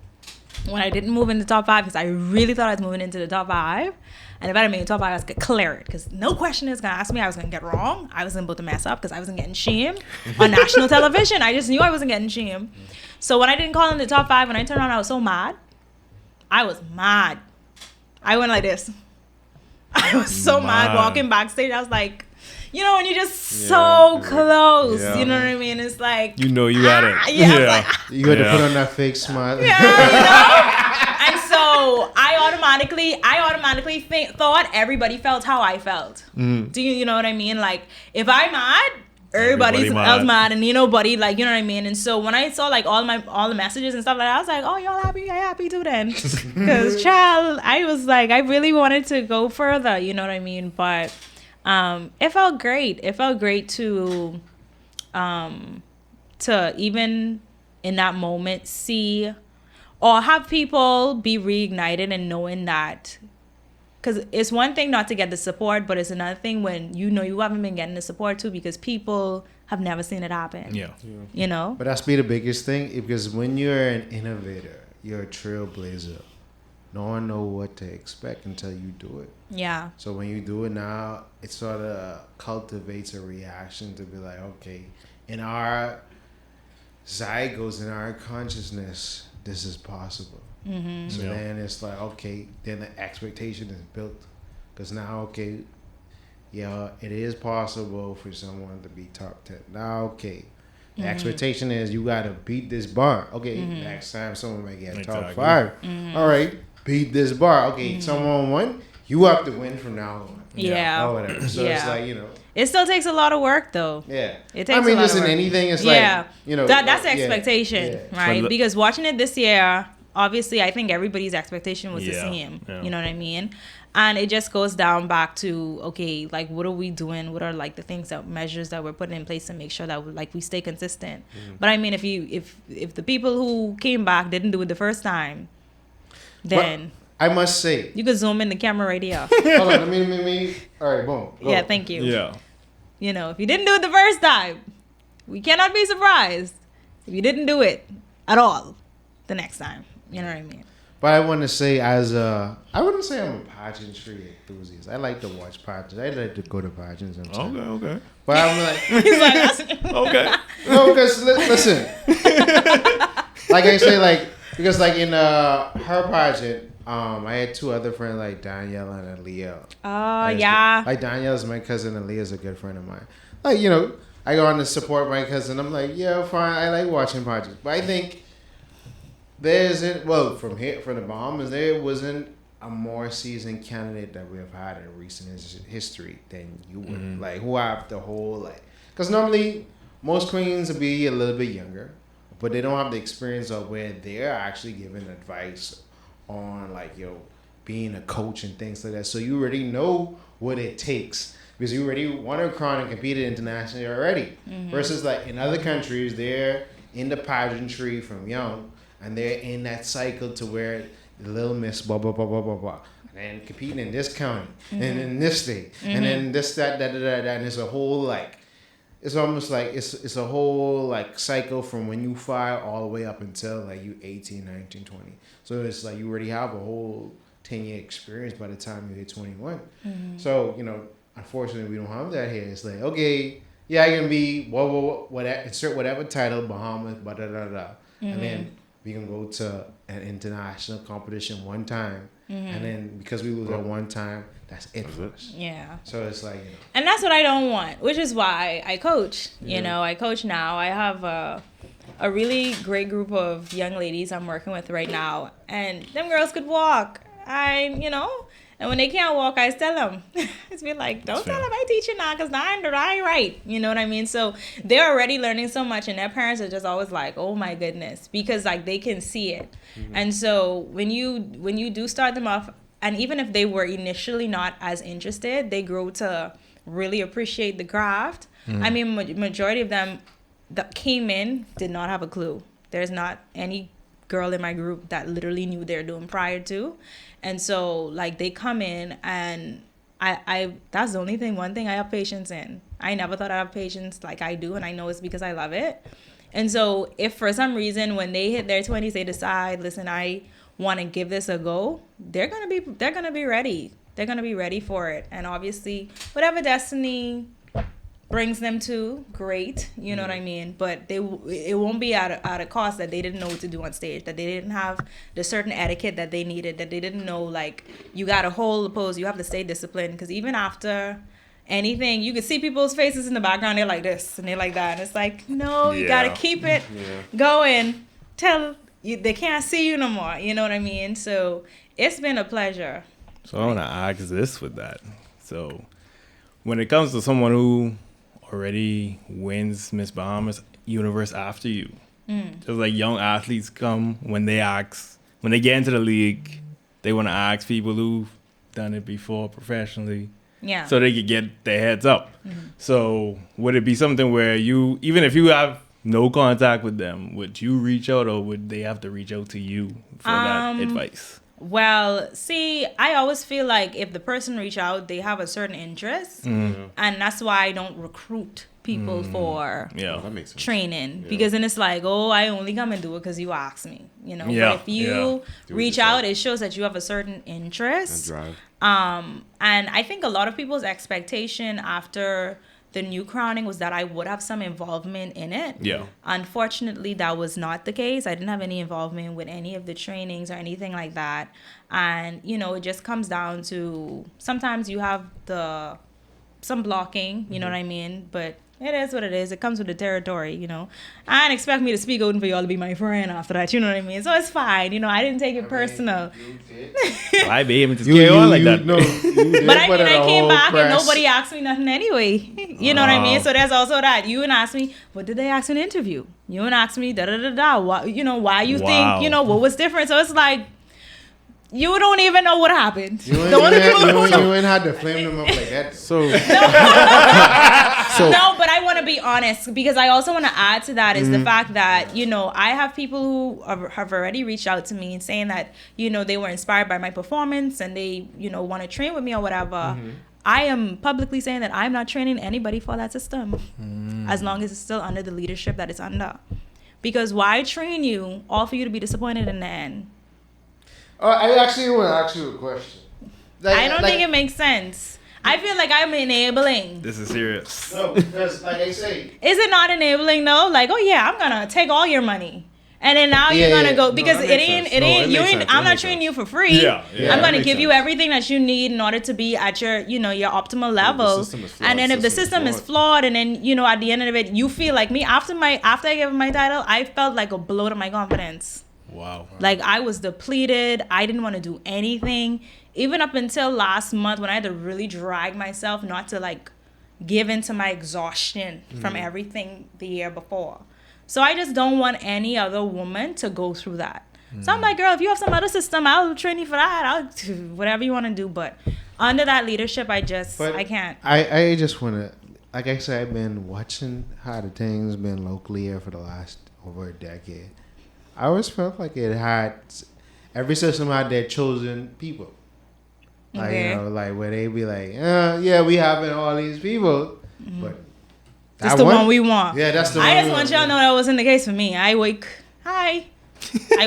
when I didn't move into the top 5, because I really thought I was moving into the top 5, and if I didn't make the top 5, I was going to clear it, because no question is going to ask me. I was going to get wrong. I wasn't about to mess up, because I wasn't getting shamed on national television. I just knew I wasn't getting shamed. So when I didn't call in the top 5, when I turned around, I was so mad. I was mad. I went like this. I was so mad walking backstage. I was like, you know, when you're just so close, you know what I mean? It's like, you know, you got it. Yeah. I was like, you had to put on that fake smile. Yeah, you know? And so I automatically thought everybody felt how I felt. Do you know what I mean? Like, if I'm mad, everybody else mad, and nobody, like, you know what I mean? And so when I saw like all the messages and stuff like that, I was like, oh, y'all happy? I happy too then. Because child, I was like, I really wanted to go further, you know what I mean? But it felt great. It felt great to even in that moment see or have people be reignited and knowing that. Because it's one thing not to get the support, but it's another thing when you know you haven't been getting the support too, because people have never seen it happen. Yeah. You know? But that's be the biggest thing, because when you're an innovator, you're a trailblazer. No one know what to expect until you do it. Yeah. So when you do it now, it sort of cultivates a reaction to be like, okay, in our zygotes, in our consciousness, this is possible. Mm-hmm. So then it's like, okay, then the expectation is built, because now, okay, it is possible for someone to be top 10. Now, okay, the expectation is you got to beat this bar. Okay, next time someone might get top 5. All right, beat this bar. Okay, someone won, you have to win from now on. Yeah. Or whatever. So it's like, you know. It still takes a lot of work, though. Yeah. It takes a lot just of work. in anything, it's like, you know. That's the expectation, right? Because watching it this year, obviously, I think everybody's expectation was the same. Yeah. You know what I mean? And it just goes down back to, okay, like, what are we doing? What are, like, the things that measures that we're putting in place to make sure that, like, we stay consistent? But I mean, if the people who came back didn't do it the first time, then I must say, you could zoom in the camera right here. hold on, let me. All right, boom. Go. Yeah, thank you. Yeah. You know, if you didn't do it the first time, we cannot be surprised if you didn't do it at all the next time. You know what I mean? But I want to say, I wouldn't say I'm a pageantry enthusiast. I like to watch pageants. I like to go to pageants sometimes. Okay. But I'm like, He's like, that's Okay. no, because listen, like I say, like because like in her pageant, I had two other friends like Danielle and Aaliyah. oh, yeah. Like Danielle's my cousin, Aaliyah's a good friend of mine. Like, you know, I go on to support my cousin. I'm like, yeah, fine. I like watching pageants, but I think there isn't. Well, from the Bahamas, there wasn't a more seasoned candidate that we have had in recent history than you would. Like, who have the whole like, because normally most queens will be a little bit younger, but they don't have the experience of where they're actually giving advice on like being a coach and things like that. So you already know what it takes because you already won a crown and competed internationally already. Versus like in other countries, they're in the pageantry from young and they're in that cycle to where the little miss blah blah blah blah blah blah, and then competing in this county and in this state and then this that and it's a whole like. It's almost like it's a whole like cycle from when you file all the way up until like you 18, 19, 20. So it's like you already have a whole 10-year experience by the time you hit 21. So, you know, unfortunately we don't have that here. It's like, okay, yeah, I can be whatever, insert whatever title, Bahamas, and then we can go to an international competition one time. And then because we lose at one time, that's it for us. Yeah. So it's like, you know. And that's what I don't want, which is why I coach. You know, I coach now. I have a really great group of young ladies I'm working with right now. And them girls could walk. And when they can't walk, I tell them. It's be like, don't tell them I teach you now because now I ain't right. You know what I mean? So they're already learning so much and their parents are just always like, oh my goodness, because like they can see it. And so when you do start them off, and even if they were initially not as interested, they grow to really appreciate the craft. I mean, majority of them that came in did not have a clue. There's not any girl in my group that literally knew they were doing prior to. And so like they come in and I that's the only one thing I have patience in. I never thought I'd have patience like I do, and I know it's because I love it. And so if for some reason when they hit their 20s they decide, listen, I want to give this a go, they're gonna be ready. They're gonna be ready for it. And obviously whatever destiny brings them to, great, you know what I mean? But it won't be at a cost that they didn't know what to do on stage, that they didn't have the certain etiquette that they needed, that they didn't know, like, you got to hold the pose, you have to stay disciplined, because even after anything, you can see people's faces in the background, they're like this, and they're like that, and it's like, no, you got to keep it going, they can't see you no more, you know what I mean? So it's been a pleasure. So I want to ask this with that. So when it comes to someone who already wins Miss Bahamas Universe after you, just like young athletes come when they get into the league, they want to ask people who've done it before professionally, so they could get their heads up. So would it be something where you, even if you have no contact with them, would you reach out, or would they have to reach out to you for that advice? Well, see, I always feel like if the person reach out, they have a certain interest, and that's why I don't recruit people for That makes sense. training, because then it's like, oh, I only come and do it because you asked me, you know. But if you reach out, it shows that you have a certain interest. And drive. And I think a lot of people's expectation after the new crowning was that I would have some involvement in it. Yeah. Unfortunately, that was not the case. I didn't have any involvement with any of the trainings or anything like that. And, you know, it just comes down to sometimes you have some blocking, you know what I mean? But it is what it is. It comes with the territory, you know. I didn't expect me to speak out and for y'all to be my friend after that, you know what I mean? So it's fine, you know. I didn't take it personal. Why be able to carry on like that? No, But I mean, I came back and nobody asked me nothing anyway. You know what I mean? So there's also that. You and asked me, what did they ask in the interview? You and asked me, da-da-da-da. Why, you know, why you think, you know, what was different? So it's like, you don't even know what happened. You ain't had to flame them up like that. So, no, but I want to be honest because I also want to add to that is the fact that, you know, I have people who have already reached out to me and saying that, you know, they were inspired by my performance and they, you know, want to train with me or whatever. I am publicly saying that I'm not training anybody for that system as long as it's still under the leadership that it's under. Because why train you all for you to be disappointed in the end? I actually want to ask you a question. I don't think it makes sense. I feel like I'm enabling. This is serious. No, because like I say, is it not enabling though? Like, oh yeah, I'm gonna take all your money, and then now you're gonna go because no, it ain't. I'm not training you for free. I'm gonna give you everything that you need in order to be at your, you know, your optimal level. And then if the system is flawed, and then you know at the end of it, you feel like me after I gave him my title, I felt like a blow to my confidence. Wow. Like I was depleted. I didn't want to do anything. Even up until last month when I had to really drag myself not to like give into my exhaustion from everything the year before. So I just don't want any other woman to go through that. So I'm like, girl, if you have some other system, I'll train you for that. I'll do whatever you want to do. But under that leadership, I can't. I just want to, like I said, I've been watching how the things been locally here for the last over a decade. I always felt like it had every system had their chosen people. Like, you know, like where they be like, yeah, we having all these people, but that's the one we want. Yeah, that's the one. I just want y'all to know that wasn't the case for me. I wake. I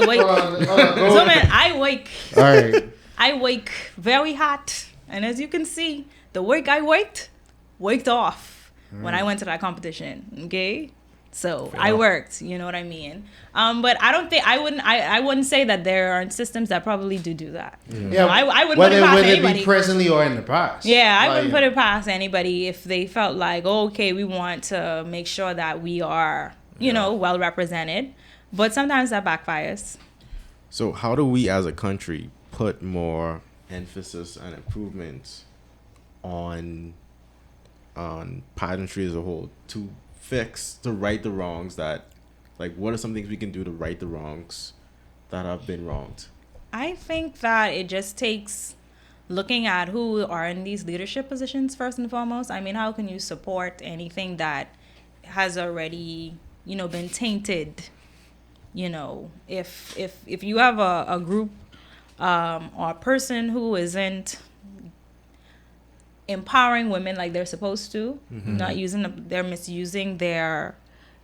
wake. I wake. All right. I wake very hot, and as you can see, the wake I waked off when I went to that competition. Okay. So I worked, you know what I mean? But I don't think I wouldn't say that there aren't systems that probably do that. Yeah, I wouldn't put it past anybody. Whether it be presently or in the past. Yeah, I wouldn't put it past anybody if they felt like, oh, okay, we want to make sure that we are, you know, well represented. But sometimes that backfires. So how do we as a country put more emphasis and improvements on pageantry as a whole to right the wrongs that, like, what are some things we can do to right the wrongs that have been wronged? I think that it just takes looking at who are in these leadership positions first and foremost. I mean, how can you support anything that has already, you know, been tainted? You know, if you have a group or a person who isn't empowering women like they're supposed to, they're misusing their,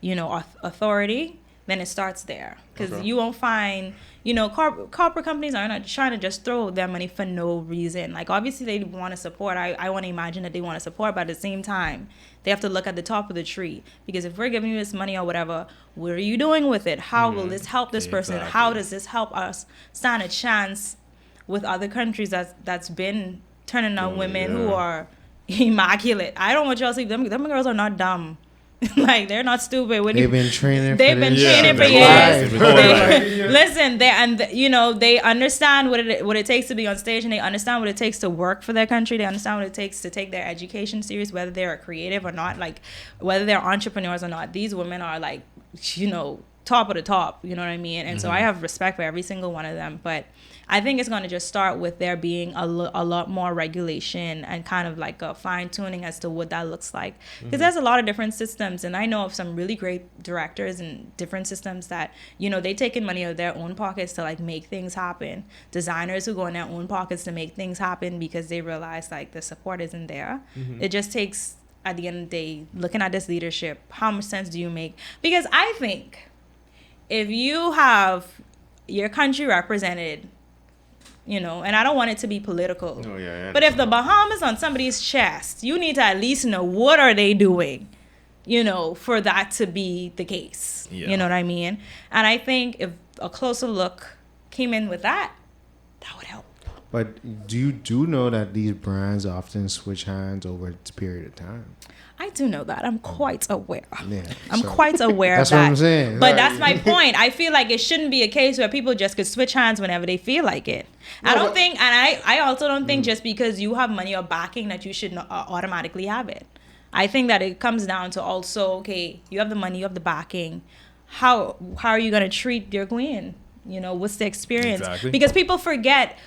you know, authority, then it starts there. Because you won't find, you know, corporate companies are not trying to just throw their money for no reason. Like, obviously they want to support. I want to imagine that they want to support, but at the same time, they have to look at the top of the tree. Because if we're giving you this money or whatever, what are you doing with it? How will this help this person? How does this help us stand a chance with other countries that's been turning on women who are immaculate? I don't want y'all to see them girls are not dumb. Like, they're not stupid. They've been training for years. Listen, they understand what it takes to be on stage, and they understand what it takes to work for their country. They understand what it takes to take their education serious, whether they're creative or not, like whether they're entrepreneurs or not. These women are, like, you know, top of the top, you know what I mean? And so I have respect for every single one of them, but I think it's going to just start with there being a lot more regulation and kind of like a fine-tuning as to what that looks like. Because there's a lot of different systems, and I know of some really great directors and different systems that, you know, they take in money out of their own pockets to, like, make things happen. Designers who go in their own pockets to make things happen because they realize, like, the support isn't there. It just takes, at the end of the day, looking at this leadership, how much sense do you make? Because I think if you have your country represented, you know, and I don't want it to be political. But if the Bahamas on somebody's chest, you need to at least know what are they doing, you know, for that to be the case. You know what I mean? And I think if a closer look came in with that, that would help. But do you know that these brands often switch hands over a period of time? I do know that. I'm quite aware. Yeah, I'm quite aware of that. That's what I'm saying. But that's my point. I feel like it shouldn't be a case where people just could switch hands whenever they feel like it. No, I don't think, and I also don't think just because you have money or backing that you should automatically have it. I think that it comes down to also, okay, you have the money, you have the backing. How are you going to treat your queen? You know, what's the experience? Exactly. Because people forget.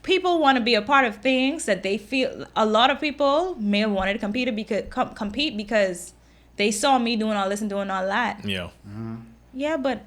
People want to be a part of things that they feel. A lot of people may have wanted to compete because they saw me doing all this and doing all that. Yeah. Yeah, but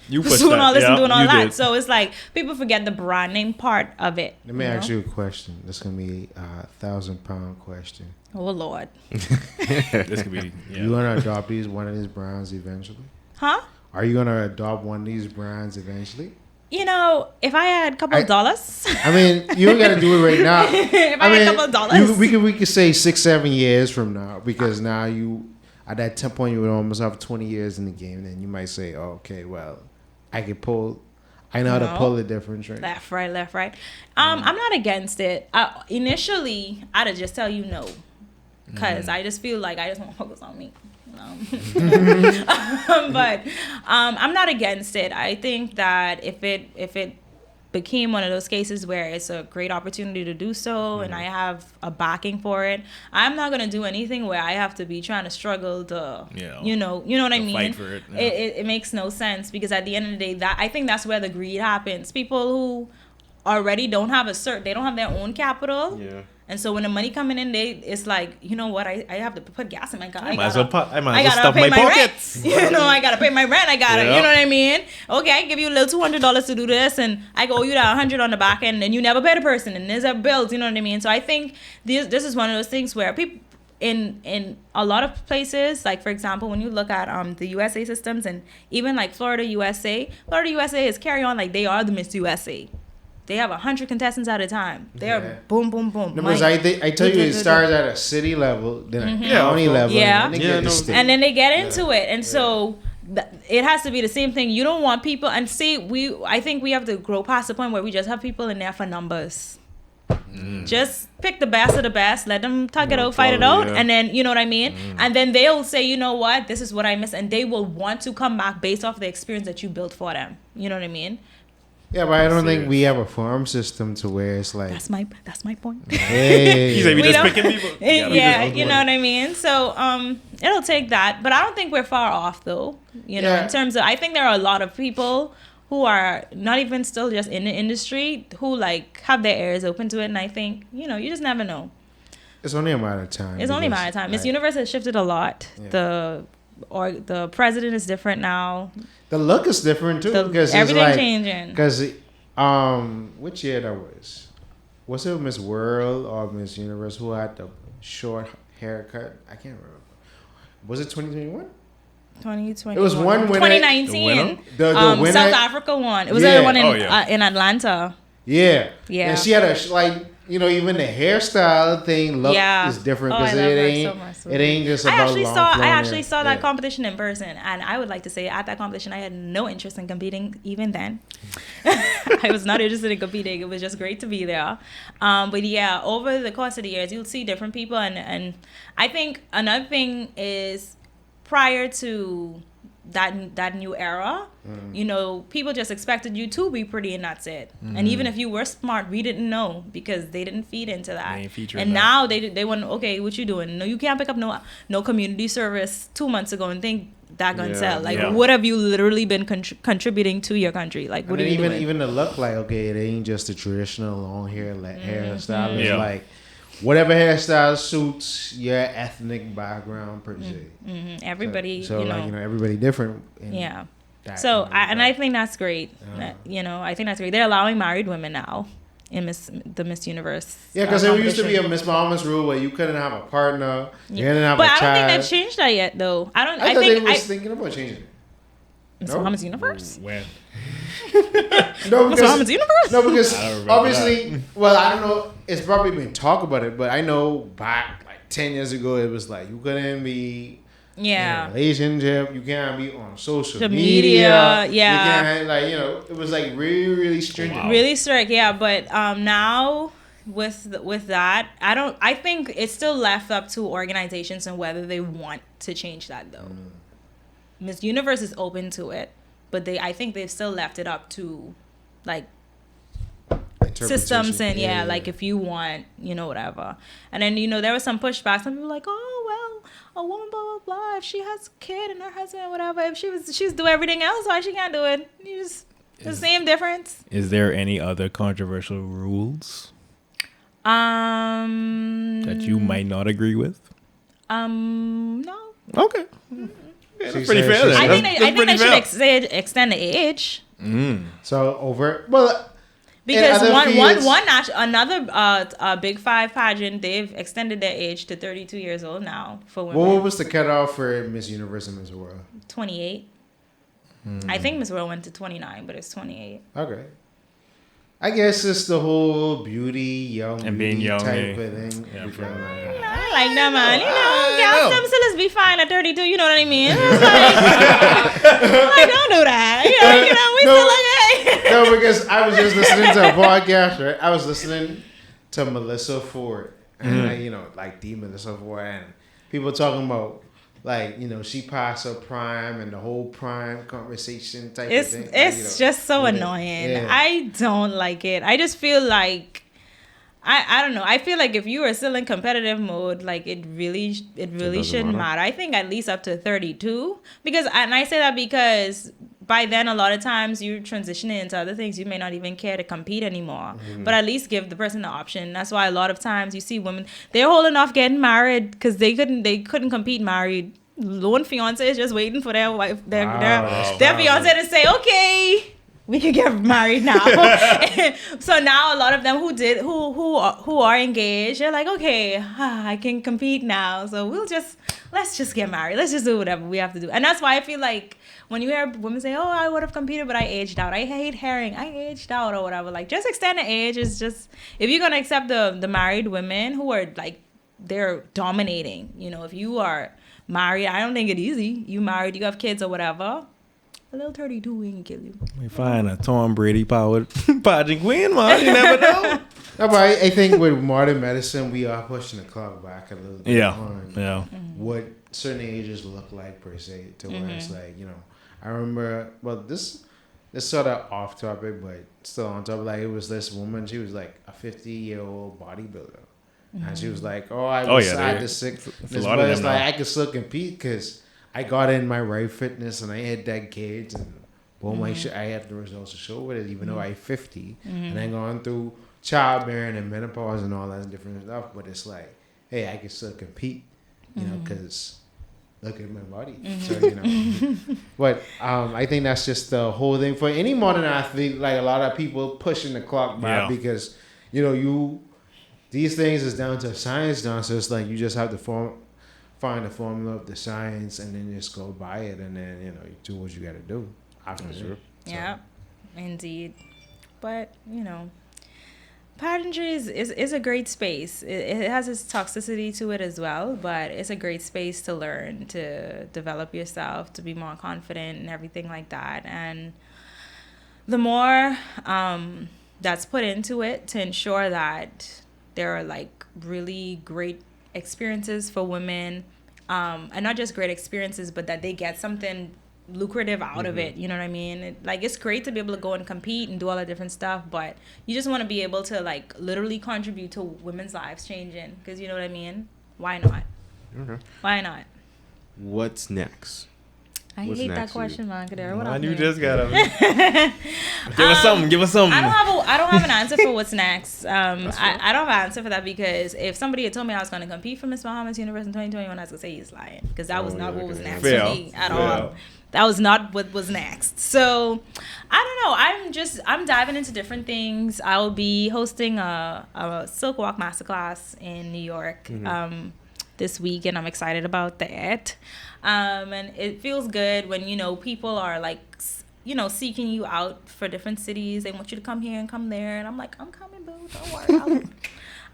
You was pushed doing that. all this and doing all you that. did. So it's like people forget the brand name part of it. Let me ask you a question. This is gonna be a 1,000-pound question. Oh Lord. This could be. Yeah. You gonna adopt one of these brands eventually? Huh? Are you gonna adopt one of these brands eventually? You know, if I had a couple of dollars. I mean, you don't gotta do it right now. If I had a couple of dollars. We could say 6-7 years from now, because now you at that 10 point you would almost have 20 years in the game, and then you might say, oh, okay, well, I know how to pull a different trick. Left, right. I'm not against it. Initially, I'd just tell you no, because I just feel like I just want to focus on me. But I'm not against it. I think that if it became one of those cases where it's a great opportunity to do so and I have a backing for it, I'm not gonna do anything where I have to be trying to struggle to you know what I mean. Fight for it. Yeah. It makes no sense, because at the end of the day, that I think that's where the greed happens. People who already don't have they don't have their own capital. Yeah. And so when the money coming in, it's like, you know what, I have to put gas in my car. I might as well I gotta stuff pay my rent. pockets. You know, I gotta pay my rent. I gotta, Yeah. you know what I mean? Okay, I give you a little $200 to do this, and I go you that $100 on the back end, and you never pay the person, and there's a bills. You know what I mean? So I think this is one of those things where people in a lot of places, like for example, when you look at the USA systems, and even like Florida USA is carry on like they are the Miss USA. They have 100 contestants at a time. They are boom, boom, boom. No, because I tell you, it starts at a city level, then a county level, and then they get to state. And then they get into it, and so it has to be the same thing. You don't want people, and see, I think we have to grow past the point where we just have people in there for numbers. Just pick the best of the best, let them tug it out, fight it out, and then, you know what I mean? And then they'll say, you know what, this is what I miss, and they will want to come back based off the experience that you built for them. You know what I mean? Yeah, but I don't think we have a farm system to where it's like... That's my point. Hey. He said we just picking people. Yeah, you know what I mean? So it'll take that. But I don't think we're far off, though. You know, in terms of... I think there are a lot of people who are not even still just in the industry who, like, have their ears open to it. And I think, you know, you just never know. It's only a matter of time. It's only a matter of time. Miss Universe has shifted a lot. Yeah. The president is different now. The look is different too, because everything's like, changing. Because which year that was? Was it Miss World or Miss Universe who had the short haircut? I can't remember. Was it 2021? 2020. It was one winner. 2019. The winner. South Africa one. It was the one in Atlanta. Yeah. Yeah. And she had even the hairstyle thing is different, because it ain't just about I actually saw that competition in person, and I would like to say at that competition I had no interest in competing even then. I was not interested in competing. It was just great to be there. But yeah, over the course of the years you'll see different people, and I think another thing is prior to that new era, you know, people just expected you to be pretty and that's it. And even if you were smart, we didn't know, because they didn't feed into that. And now they want, okay, what you doing? No, you can't pick up no community service 2 months ago and think that gonna sell. Like, what have you literally been contributing to your country? Like, what are you doing? Even the look, like, okay, it ain't just a traditional long hairstyle. It's like whatever hairstyle suits your ethnic background per se. Everybody, so everybody different. So I think that's great. I think that's great. They're allowing married women now in the Miss Universe. Yeah, because there used to be a Miss Bahamas rule where you couldn't have a partner, you couldn't have a child. But I don't think they've changed that yet, though. I thought they was thinking about changing it. Miss Bahamas Universe? When? Miss Bahamas Universe? No, because obviously, well, I don't know. It's probably been talk about it, but I know back like 10 years ago, it was like you couldn't be Yeah. in a relationship. You can't be on social The media. media, You yeah. can't, like, you know, it was like really, really stringent. Wow. Really strict, yeah. But now with that, I think it's still left up to organizations and whether they want to change that though. Miss Universe is open to it, but I think they've still left it up to like systems and like if you want, you know, whatever. And then, you know, there was some pushback. Some people were like, oh well, a woman, blah blah blah. If she has a kid and her husband, whatever. If she's do everything else, why she can't do it? You just the same difference. Is there any other controversial rules that you might not agree with? No. Okay. That's She pretty said- fair. she- Then. I think they should extend the age. So well. Because other fields- another Big Five pageant, they've extended their age to 32 years old now for women. What was the cutoff for Miss Universe and Miss World? 28. I think Miss World went to 29, but it's 28. Okay. I guess it's the whole beauty, And being young, type yeah. of thing. Yeah, Because, I like that, man. You know, I know. girls, them still be fine at 32. You know what I mean? It's like, don't do that. We No. still like, hey. No, because I was just listening to a podcast, right? I was listening to Melissa Ford, and like the Melissa Ford, and people talking about, like, you know, she passed her prime and the whole prime conversation type of thing. It's just so annoying. Yeah. I don't like it. I just feel like I don't know. I feel like if you are still in competitive mode, like it really shouldn't matter. I think at least up to 32, and I say that because by then a lot of times you're transitioning into other things. You may not even care to compete anymore, but at least give the person the option. That's why a lot of times you see women, they're holding off getting married because they couldn't compete married. Lone fiance is just waiting for their wife, their fiance to say, okay, we can get married now. So now a lot of them who are engaged, they're like, okay, I can compete now. So let's just get married. Let's just do whatever we have to do. And that's why I feel like when you hear women say, oh, I would have competed, but I aged out. I hate hearing I aged out or whatever. Like, just extend the age. It's just, if you're going to accept the married women who are like, they're dominating, you know, if you are married, I don't think it's easy. You married, you have kids or whatever. A little 32 ain't kill you. We find a Tom Brady powered pageant queen, man. You never know. No, but I think with modern medicine, we are pushing the clock back a little bit on what certain ages look like per se. To where it's like, you know, I remember. Well, this sort of off topic, but still on topic. Like, it was this woman. She was like a 50-year-old bodybuilder. And she was like, "Oh, I was sad to sick." But it's like I could still compete because I got in my right fitness and I had that gauge and boom, I had the results to show with it. Even though I'm 50 and I gone through childbearing and menopause and all that different stuff, but it's like, hey, I can still compete, you know, because look at my body. So you know, but I think that's just the whole thing for any modern athlete. Like, a lot of people pushing the clock back because you know these things is down to science now, so it's like you just have to find the formula of the science and then just go by it, and then, you know, you do what you got to do after it. So. Yeah, indeed. But, you know, pageantry is a great space. It has its toxicity to it as well, but it's a great space to learn, to develop yourself, to be more confident and everything like that. And the more that's put into it to ensure that there are like really great experiences for women, and not just great experiences, but that they get something lucrative out of it. You know what I mean? It's great to be able to go and compete and do all that different stuff, but you just want to be able to like literally contribute to women's lives changing, because you know what I mean? Why not? Why not? What's next? I hate that question, man. Man, you just gotta give us something. I don't have an answer for what's next. I don't have an answer for that, because if somebody had told me I was going to compete for Miss Bahamas Universe in 2021, I was going to say he's lying, because that was not what was next for me at all. That was not what was next. So I don't know. I'm diving into different things. I'll be hosting a Silk Walk masterclass in New York this week, and I'm excited about that. And it feels good when, you know, people are like, you know, seeking you out for different cities. They want you to come here and come there. And I'm like, I'm coming, boo. Don't worry.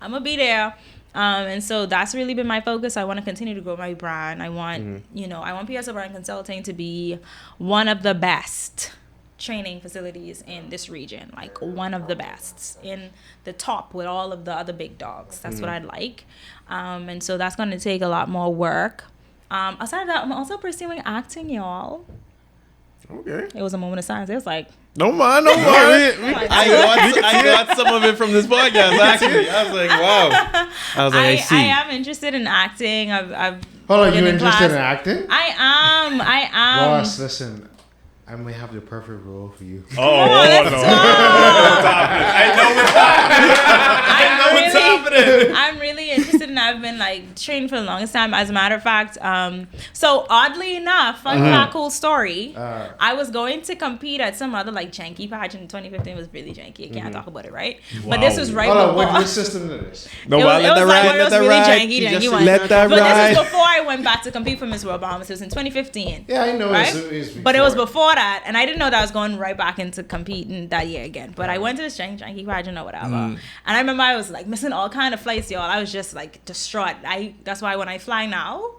I'm going to be there. And so that's really been my focus. I want to continue to grow my brand. I want, I want PS O'Brien Consulting to be one of the best training facilities in this region, like one of the best, in the top with all of the other big dogs. That's what I'd like. And so that's going to take a lot more work. Aside of that, I'm also pursuing acting, y'all. Okay. It was a moment of silence. It was like, Don't worry. I got some of it from this podcast, actually. I was like, wow. I was like, I see. I am interested in acting. I've Hold on, been you in interested class. in acting? I am. Boss, listen, I may have the perfect role for you. Let's talk. I'm really interested, and I've been like trained for the longest time. As a matter of fact, so oddly enough, fun fact, cool story. I was going to compete at some other like janky pageant in 2015. It was really janky. I can't talk about it, right? Wow. But this was right Hold on, before. what system is this? No, It was really janky one. Let that But ride. this was before I went back to compete for Miss World Bahamas. It was in 2015. Yeah, I know. Right? It's But it was before that, and I didn't know that I was going right back into competing that year again. But I went to this janky pageant or whatever, and I remember I was like missing all kind of flights, y'all. I was just like distraught. That's why when I fly now,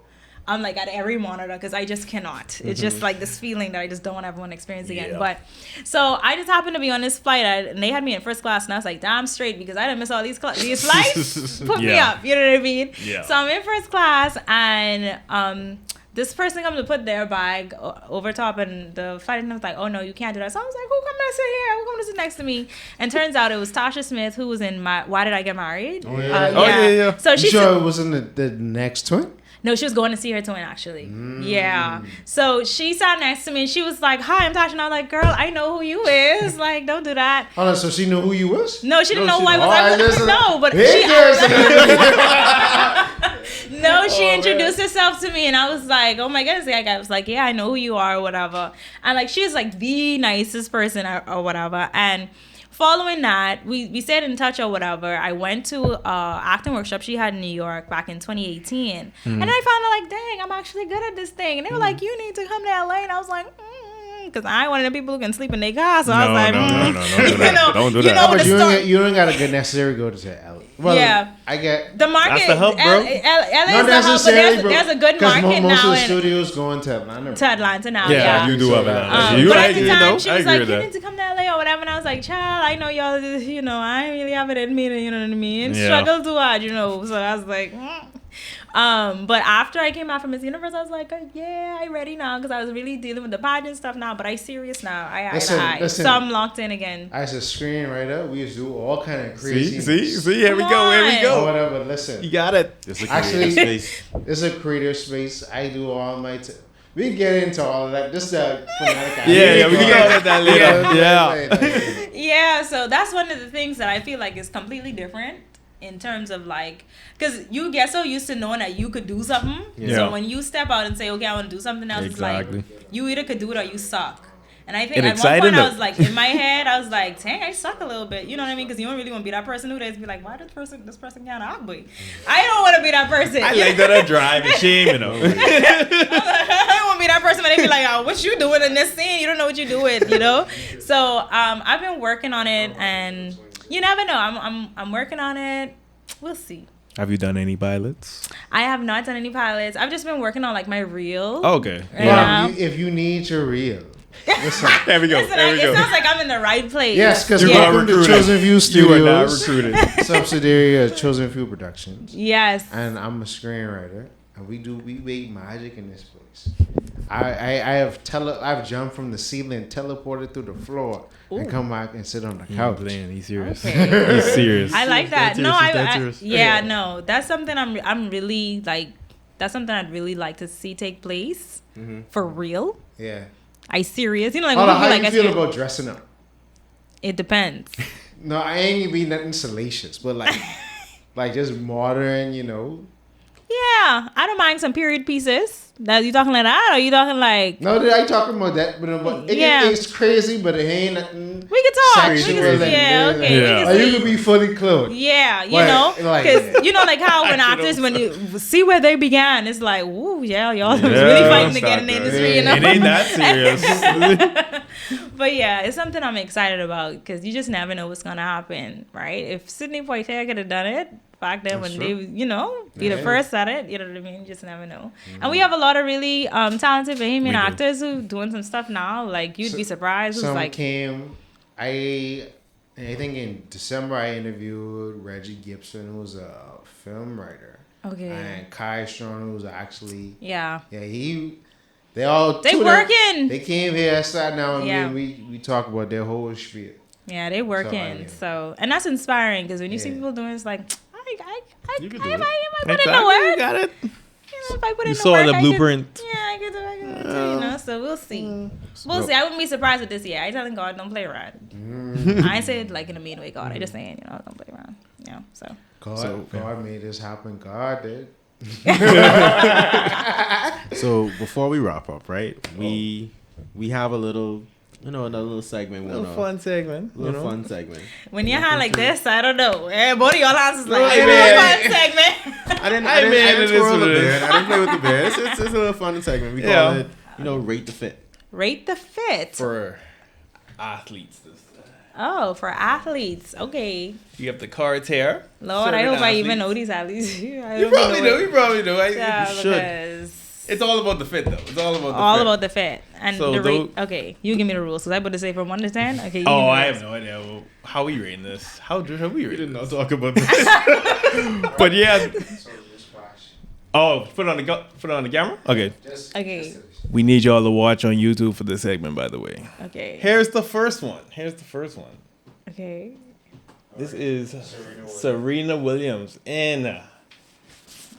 I'm like at every monitor because I just cannot. It's just like this feeling that I just don't want everyone to experience again. Yeah. But so I just happened to be on this flight, and they had me in first class, and I was like, damn straight, because I didn't miss all these flights. Put me Yeah. up, you know what I mean? Yeah. So I'm in first class, and this person comes to put their bag over top, and the flight attendant was like, oh no, you can't do that. So I was like, who come to sit here? Who come to sit next to me? And turns out it was Tasha Smith, who was in Why Did I Get Married? Oh, yeah. Yeah. So You she sure it wasn't the next twin? No, she was going to see her twin, actually. Yeah. So she sat next to me, and she was like, hi, I'm Tasha. And I was like, girl, I know who you is. Like, don't do that. Hold on, so she knew who you was? No, she didn't know she who I didn't. was. All right, listen. No, but Hey, she introduced herself to me, and I was like, oh my goodness. Like, I was like, yeah, I know who you are or whatever. And like, she's like the nicest person or whatever. And following that, we stayed in touch or whatever. I went to acting workshop she had in New York back in 2018. And I found out like, dang, I'm actually good at this thing. And they were like, you need to come to LA. And I was like, because I ain't one of the people who can sleep in their car. So I was like, no, don't do that. Don't do that. No, but the you don't gotta get necessarily go to LA. Well, Yeah. I get the market. That's the hub, bro. LA not is the hub, but necessarily, bro. there's a good 'Cause market most now of the in studios going to Atlanta. to Atlanta now. Yeah, Yeah. you do have So, that. But at the time, she I was agree like, with you that. need to come to LA or whatever. And I was like, child, I know y'all, I ain't really have it in me, you know what I mean? Yeah. Struggle too hard, So I was like, but after I came out from Miss Universe, I was like, yeah, I ready now, because I was really dealing with the pageant stuff now, but I serious now. Listen. So I'm locked in again. As a screenwriter, we used to do all kind of crazy. See, here we go, here we Or go. whatever. Listen, You got it. It's a Actually- creative space. it's a creative space. I do all my. We get into all of that. Just the Fanatic. Yeah, we can get into that later. Yeah. Yeah, so that's one of the things that I feel like is completely different in terms of like, because you get so used to knowing that you could do something. Yeah. So when you step out and say, okay, I want to do something else, Exactly. it's like you either could do it or you suck. And I think And at one exciting point I though. was like, in my head, I was like, dang, I suck a little bit. You know what I mean? Because you don't really want to be that person who does be like, why this person can't ugly? I don't want to be that person. I like that I drive and shame, I don't want to be that person, but they be like, oh, what you doing in this scene? You don't know what you doing, So I've been working on it, and you never know. I'm working on it. We'll see. Have you done any pilots? I have not done any pilots. I've just been working on like my reel. Okay. Right Well, now. if you need your reel, listen. There we go. Listen, There we it go. sounds like I'm in the right place. Yes, because You are welcome to recruited. Chosen Few You are not Studios, recruited. subsidiary of Chosen Few Productions, Yes. and I'm a screenwriter, and we make magic in this place. I've jumped from the ceiling, teleported through the floor, and come back and sit on the couch. He's serious. Okay. He's serious. I like that. That's No, serious, that's serious. yeah, no, that's something I'm really like. That's something I'd really like to see take place for real. Yeah. I serious. Like, Hold when on, we how like, you I feel see- about dressing up? It depends. No, I ain't gonna be nothing salacious, but like just modern, Yeah, I don't mind some period pieces. That you talking like that, or you talking like No, I talking about that, but Yeah. it's crazy, but it ain't nothing. we could talk. Sexual We could, and yeah, really, okay. Yeah. We Like, could you see. could be fully clothed. Yeah, Like- because like- like how when actors when you see where they began, it's like, ooh, yeah, y'all was Yeah, really fighting to stop get in the that. industry, Yeah. It ain't that serious. But yeah, it's something I'm excited about because you just never know what's gonna happen, right? If Sidney Poitier could have done it back then when they, be the first at it, you know what I mean? You just never know. And we have a lot of really talented Bahamian actors who doing some stuff now. Like you'd be surprised. Some like came. I think in December I interviewed Reggie Gibson, who's a film writer. Okay. And Kai Strong, who's actually yeah. They working. They came here, sat down with me. We talk about their whole spiel. Yeah, they working. So and that's inspiring because when you see people doing, it's like I put in the work. You got it. If I put in you the saw work, the blueprint. I can do it too, So we'll see. We'll see. I wouldn't be surprised with this year. I telling God, don't play around. I ain't say it like in a mean way, God. I just saying, don't play around. So. God made this happen. God did. So before we wrap up, right? We have a little, another little segment. Fun segment. Fun segment. When you're high like this, I don't know. Both of y'all answers like, fun segment. I didn't twirl the beard. I didn't play with the beard. It's a little fun segment. We call it, rate the fit. Rate the fit. For athletes this time. Oh, for athletes. Okay. You have the cards here. Lord, I hope I even know these athletes. You probably do. You should. It's all about the fit, though. It's all about the fit. All about the fit. And so the rate. Okay, you give me the rules. So I about to say from 1 to 10? Okay. I have no idea. Well, how are we rating this? How we rating? We did not talk about this. But yeah. Oh, put it on the camera? Okay. Okay. We need y'all to watch on YouTube for this segment, by the way. Okay. Here's the first one. Okay. This is Serena Williams in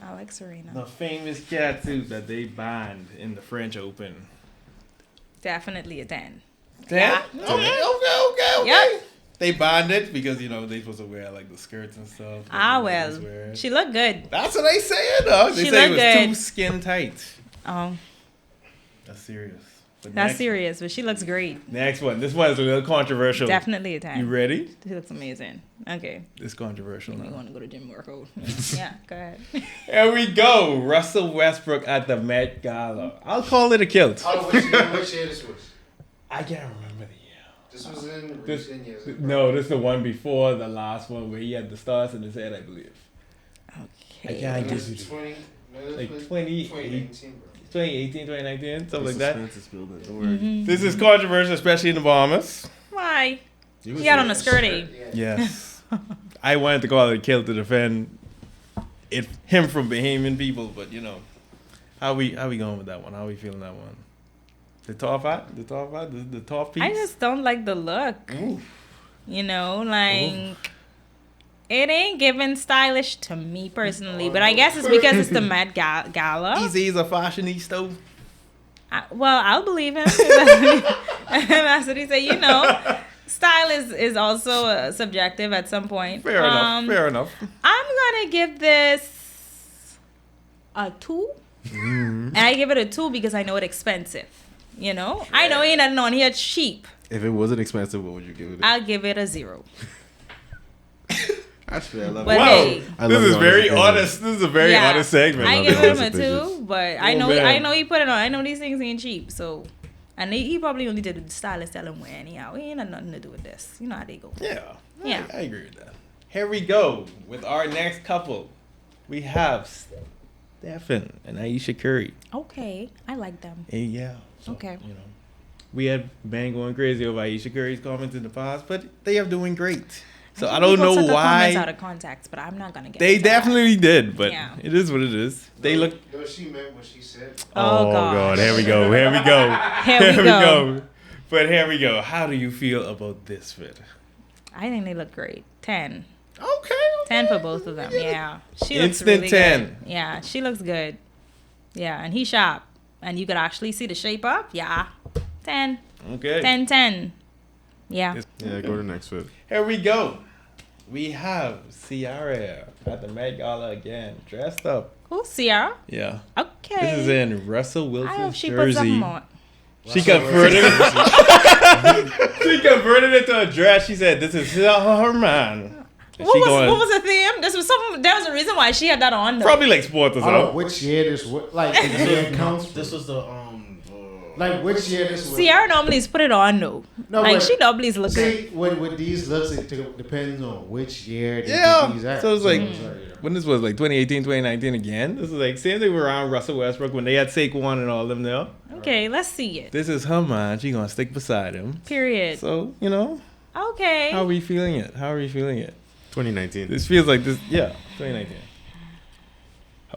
I like Serena. the famous catsuit that they banned in the French Open. Definitely a 10. 10? Yeah. Okay. Yep. They banned it because, they supposed to wear like the skirts and stuff. Well. She looked good. That's what they say, though. They say it was good. too skin tight. Oh. That's serious. That's serious, but she looks great. Next one. This one is a little controversial. Definitely a 10. You ready? She looks amazing. Okay. It's controversial. You want to go to gym workout. Yeah, go ahead. Here we go. Russell Westbrook at the Met Gala. I'll call it a kilt. Oh, which year this was? I can't remember the year. This was in recent years. No, this is the one before the last one where he had the stars in his head, I believe. Okay. I can't give you 2018, 2019, something like that. This is controversial, especially in the Bahamas. Why? He got on a skirty. Yes. I wanted to call it a kill to defend him from Bahamian people, but how we going with that one? How we feeling that one? The top hat? The top piece? I just don't like the look. Oof. It ain't giving stylish to me personally, but I guess it's because it's the Met Gala. He's a fashionista. I'll believe him. That's what he said. Style is also subjective at some point. Fair enough. I'm going to give this a 2. And I give it a 2 because I know it's expensive. I know ain't nothing on here cheap. If it wasn't expensive, what would you give it? I'll give it a 0. That's fair. I love but it. hey, this is very honest. This is a very honest segment. I give him a 2, but I know he put it on. I know these things ain't cheap, so. And he probably only did the stylist tell him where anyhow. He ain't had nothing to do with this. You know how they go. Yeah. Yeah. I agree with that. Here we go with our next couple. We have Stephen and Aisha Curry. Okay. I like them. Yeah. So, okay. We had been going crazy over Aisha Curry's comments in the past, but they are doing great. So I don't know why. Out of context, but I'm not gonna get. They definitely did, but it is what it is. They look. No, she meant what she said. Oh God! Here we go. Here we go. But here we go. How do you feel about this fit? I think they look great. 10. Okay. 10 for both of them. Yeah, she looks really 10. Good. Yeah, she looks good. Yeah, and he's sharp, and you could actually see the shape up. Yeah, 10. Okay. 10. Yeah. Yeah, go to the next fit. Here we go. We have Ciara at the Met Gala again, dressed up. Who's Ciara? Yeah. Okay. This is in Russell Wilson's I hope she jersey. puts something on. She converted it to a dress. She said, "This is her man." What was the theme? There was a reason why she had that on. Though. Probably like sports or something. Which year this was? Like the year counts. This was the Like which year this was? Sierra normally is put it on though. No, like but she normally is looking. See, with these looks, it depends on which year. These at. So it's like when this was like 2018, 2019 again. This is like same thing around Russell Westbrook when they had Saquon and all them there. Okay, let's see it. This is her man. She gonna stick beside him. Period. So you know. Okay. How are we feeling it? 2019. This feels like this. Yeah, 2019.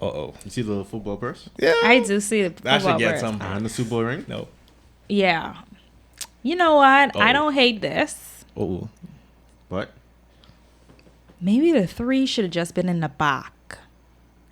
Uh-oh. You see the little football purse? Yeah. I do see the football I should get purse. some. And the Super Bowl ring? No. Yeah. You know what? Oh. I don't hate this. Oh. But Maybe the 3 should have just been in the back.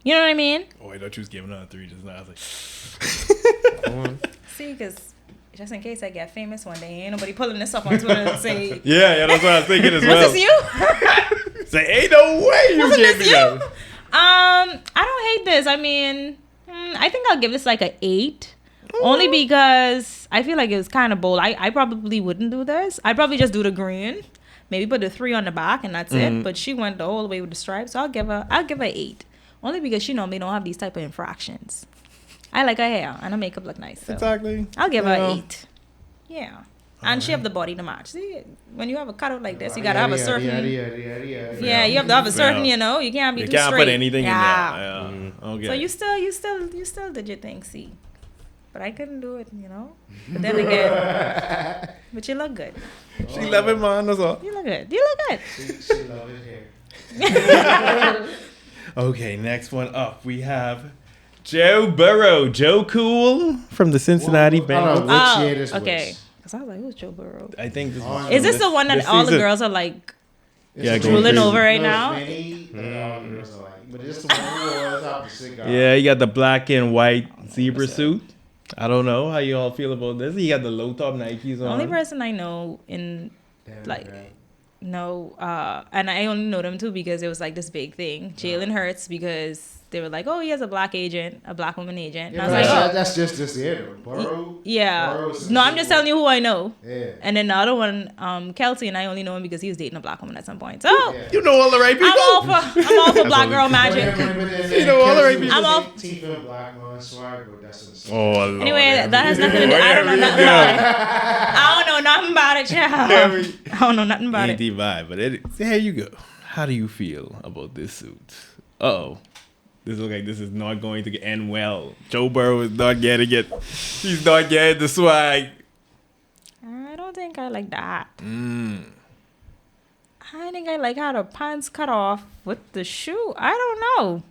You know what I mean? Oh, I thought you was giving her a 3 just now. I was like, come on. See, because just in case I get famous one day, ain't nobody pulling this up on Twitter and say, yeah, that's what I was thinking as was well. this you? Say, ain't no way you Wasn't gave this me you? that. I don't hate this. I mean, I think I'll give this like an 8. Only because I feel like it was kind of bold. I probably wouldn't do this. I'd probably just do the green. Maybe put the 3 on the back and that's it. But she went the whole way with the stripes. So I'll give her 8. Only because she normally don't have these type of infractions. I like her hair and her makeup look nice. So Exactly. I'll give her Yeah. 8. Yeah. And she have the body to match. See, when you have a cutout like this, you gotta have a certain. Yeah, you have to have a certain. You know, you can't be You too can't straight. put anything yeah. in there. Yeah. Okay. So you still did your thing, see. But I couldn't do it, you know. But then again, but you look good. She loving mine as well. You look good. You look good. She love his hair. Okay, next one up we have Joe Burrow, Joe Cool from the Cincinnati Well, I don't Bengals. know. Which year this okay. was? Because I was like, who's Joe Burrow? I think this Oh, is. Is this the one that this all the season. girls are like? Yeah, drooling go over right No, now? it's many, all the girls are like, but it's the one who was out the cigar. Yeah, you got the black and white zebra suit. I don't know how you all feel about this. You got the low top Nikes The on. only person I know in Damn, like man. no, and I only know them too because it was like this big thing. Jalen Hurts because they were like, oh, he has a black woman agent. And Yeah, I was like, oh, that's just this year. Burrow. yeah. Burrow's No, I'm just telling you who I know. Yeah. And then the other one, Kelsey, and I only know him because he was dating a black woman at some point. So Yeah. You know all the right people. I'm all for black girl magic. You know, all the right people. I'm all- Teeth and black man swag, but that's Oh, Lord. Anyway, that has nothing to do. I don't know nothing about it. I don't know nothing about it, child. I don't know nothing about Ain't it. the vibe, but here you go. How do you feel about this suit? Uh-oh. This looks like this is not going to end well. Joe Burrow is not getting it. He's not getting the swag. I don't think I like that. Mm. I think I like how the pants cut off with the shoe. I don't know.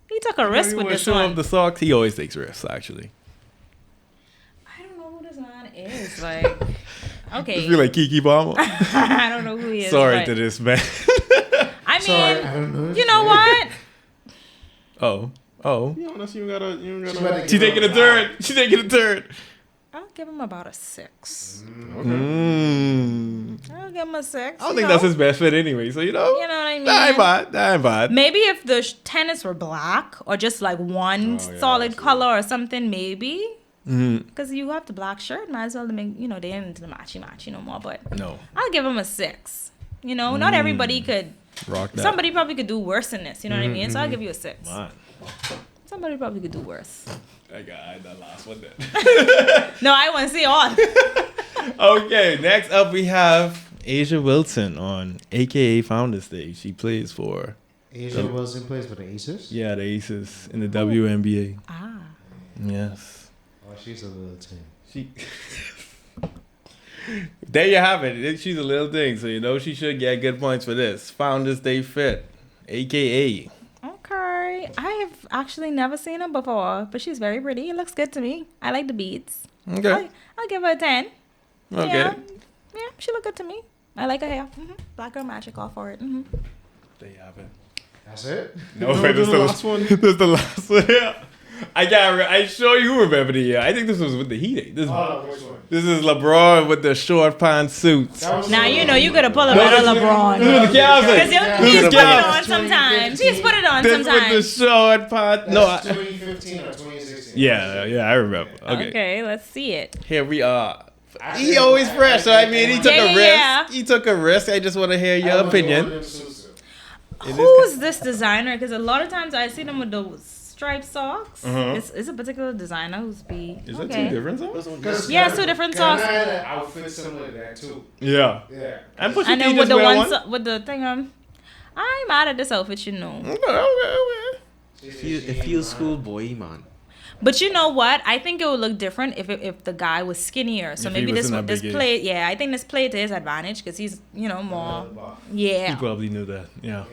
He took a risk with this show one. off the socks. He always takes risks, actually. I don't know who this man is. Like, I okay. feel like Kiki Palmer. I don't know who he is. Sorry but to this man. I mean, Sorry, I don't know. you know what? Oh. You don't gotta. She taking a turn. She taking a turn. I'll give him about a 6. Mm. I'll give him a 6. I don't think that's his best fit anyway, so you know. You know what I mean? That ain't bad. Maybe if the tennis were black or just like one solid color or something, maybe. Because you have the black shirt, might as well make, you know, they ain't into the matchy no more. But No. I'll give him a 6. You know, not everybody could. Rock that. Somebody probably could do worse than this. You know what I mean? So I'll give you a 6. Man. Somebody probably could do worse. I got that last one then. No, I want to see all. Okay, next up we have Asia Wilson on AKA Founders Day. She plays for Asia Wilson plays for the Aces. the Aces in the WNBA. Ah. Yes. Oh, she's a little team. She There you have it. She's a little thing, so you know she should get good points for this. Founders Day fit, AKA. Okay. I have actually never seen her before, but she's very pretty. It looks good to me. I like the beads. Okay. I'll give her a 10. Okay. Yeah, she look good to me. I like her hair. Black girl magic, all for it. There you have it. That's it. No, wait, this is the last one. This is the last one. Yeah. I sure you remember the year. I think this was with the Heat. This Which one? is LeBron with the short pants suits. Now you know you gotta pull a better LeBron. This was the Cavs. Because he's This put was it the on sometimes. He's put it on This with the sometimes. short pants. That's No. 2015 or 2016. Yeah, I remember. Okay. Okay, let's see it. Here we are. He always fresh. So I mean, he took a risk. Yeah. He took a risk. I just want to hear your opinion. Who's this designer? Because a lot of times I see them with those striped socks. It's a particular designer who's be. Is that two different songs? Yeah, it's two different socks. I had an outfit similar to that too. Yeah. Yeah. And Pusha And T then just with the wear one one? with the thing I'm mad at this outfit, you know. Okay. It feels schoolboy, man. But you know what? I think it would look different if the guy was skinnier. So If he maybe was this in that big play. Yeah, I think this played to his advantage because he's more. He Yeah. probably knew that. Yeah.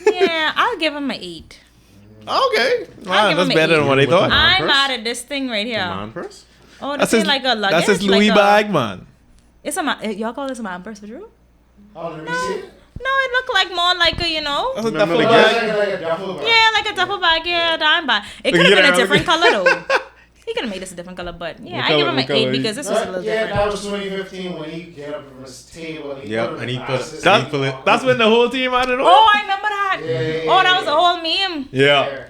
Yeah, I'll give him an 8. Okay. I'll give That's him an better 8. than what they thought. Man I'm purse? mad at this thing right The here. man purse? Oh, this is like a luggage. That's his Louis like bag, man. It's a man. Y'all call this a man purse for Drew? Oh, let me see it. No, it looked like more like a That's a Remember duffel the bag. Like a duffel bag. yeah, like a duffel bag. Yeah, dime bag. It could have been a different color though. He could have made this a different color, but yeah, What I give color- him what an color 8 is- because this was a little Yeah, different. that was 2015 when he get up from his table. Yep, and he put- That's when the whole team had it on. Oh, I remember that. Yeah. Oh, that was a whole meme. Yeah.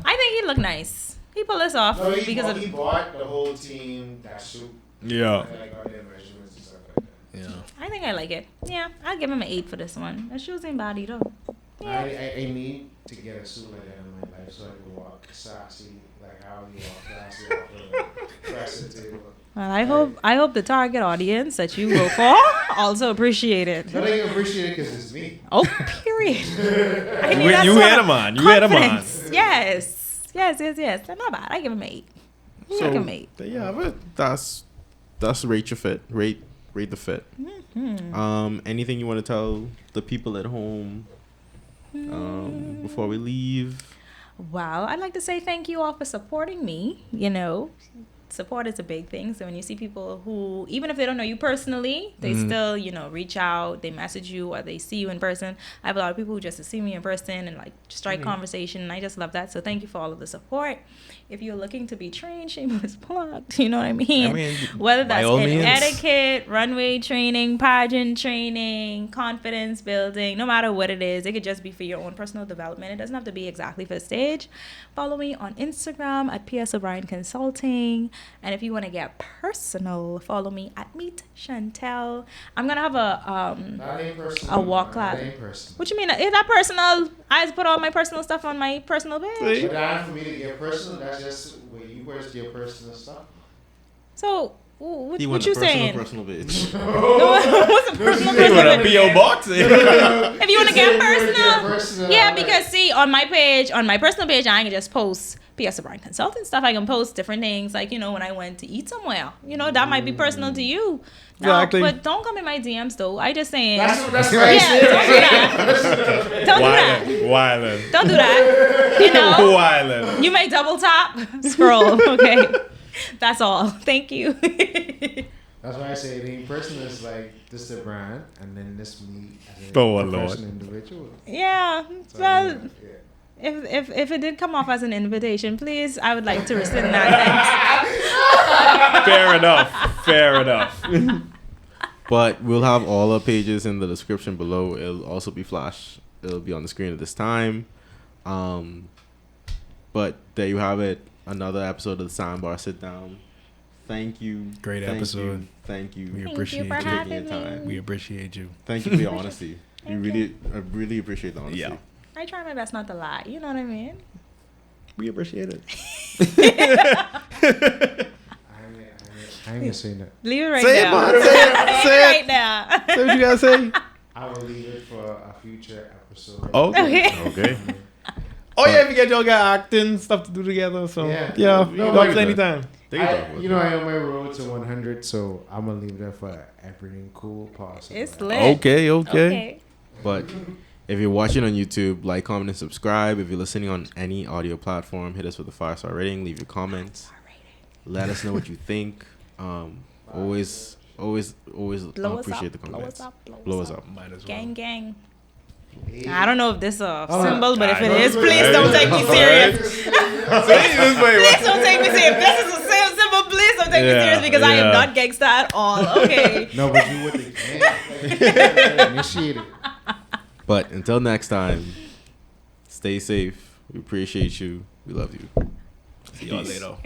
I think he looked nice. He pulled this off No, because he of. bought the whole team that suit. Yeah. And like all their measurements and stuff like that. Yeah. I think I like it. Yeah, I'll give him an 8 for this one. The shoes ain't body though. Yeah. I need to get a suit like that in my life so I can walk sassy, like how you walk classy off the press table. Well, I hope the target audience that you go for also appreciate it. But I can appreciate it because it's me. Oh, period. I need You that had sort him of on. You had him on. confidence. Yes. They're not bad. I give him an 8. I give him an 8. There you have it. That's rate your fit. Rate the fit. Anything you want to tell the people at home before we leave? Well, I'd like to say thank you all for supporting me. Support is a big thing. So when you see people who, even if they don't know you personally, they still, reach out, they message you, or they see you in person. I have a lot of people who just see me in person and like strike conversation, and I just love that. So thank you for all of the support. If you're looking to be trained, shameless plugged, you know what I mean? Whether that's in etiquette, runway training, pageant training, confidence building, no matter what it is, it could just be for your own personal development. It doesn't have to be exactly for the stage. Follow me on Instagram at PS O'Brian Consulting. And if you want to get personal, follow me at Meet Chantel. I'm gonna have a walk class. What you mean? Is that personal? I just put all my personal stuff on my personal page. But that for me to get personal, that's just where you post your personal stuff. So what You want you a personal, saying? personal bitch. No, what's a personal You want a personal? P.O. box? If you want to get personal, personal, yeah, because see, on my personal page, I can just post PS O'Brian Consulting stuff. I can post different things, like when I went to eat somewhere. That might be personal to you. No, Exactly. but don't come in my DMs though. I just saying. That's right. Yeah, don't do that. Wildin'. Don't do that. Wildin'. You may double tap, scroll. Okay, that's all. Thank you. That's why I say it ain't personal. It's like this the brand, and then this me as a person, individual. Yeah. So, Well. yeah. If it did come off as an invitation, please, I would like to rescind that. Fair enough. But we'll have all our pages in the description below. It'll also be flash. It'll be on the screen at this time. But there you have it. Another episode of the Sandbar Sitdown. Thank you. Great episode. Thank you. We Thank appreciate you for you. having Taking your time. We appreciate you. Thank you for your honesty. I Thank you. really appreciate the honesty. Yeah. I try my best not to lie. You know what I mean? We appreciate it. I ain't gonna say that. Leave it right Say it, now. man. Leave it Say it. right now. Say what you gotta say. I will leave it for a future episode. Okay. Oh yeah, if you get y'all got acting stuff to do together, so Yeah. yeah, No, talk but- anytime. I am on my road to 100, so I'm gonna leave that for everything cool possible. It's lit. Okay. But if you're watching on YouTube, like, comment, and subscribe. If you're listening on any audio platform, hit us with a 5-star rating. Leave your comments. Let us know what you think. Always Blow us appreciate up. the Blow comments. us up. Blow us up. Might as well. Gang, gang. I don't know if this is a Oh, symbol, but if it God. is, please don't take me serious. Please don't take me serious. If this is a symbol, please don't take me Yeah, serious because I am yeah. not gangsta at all. Okay. No, but you with the gang. Initiate it. But until next time, stay safe. We appreciate you. We love you. See y'all Peace. later.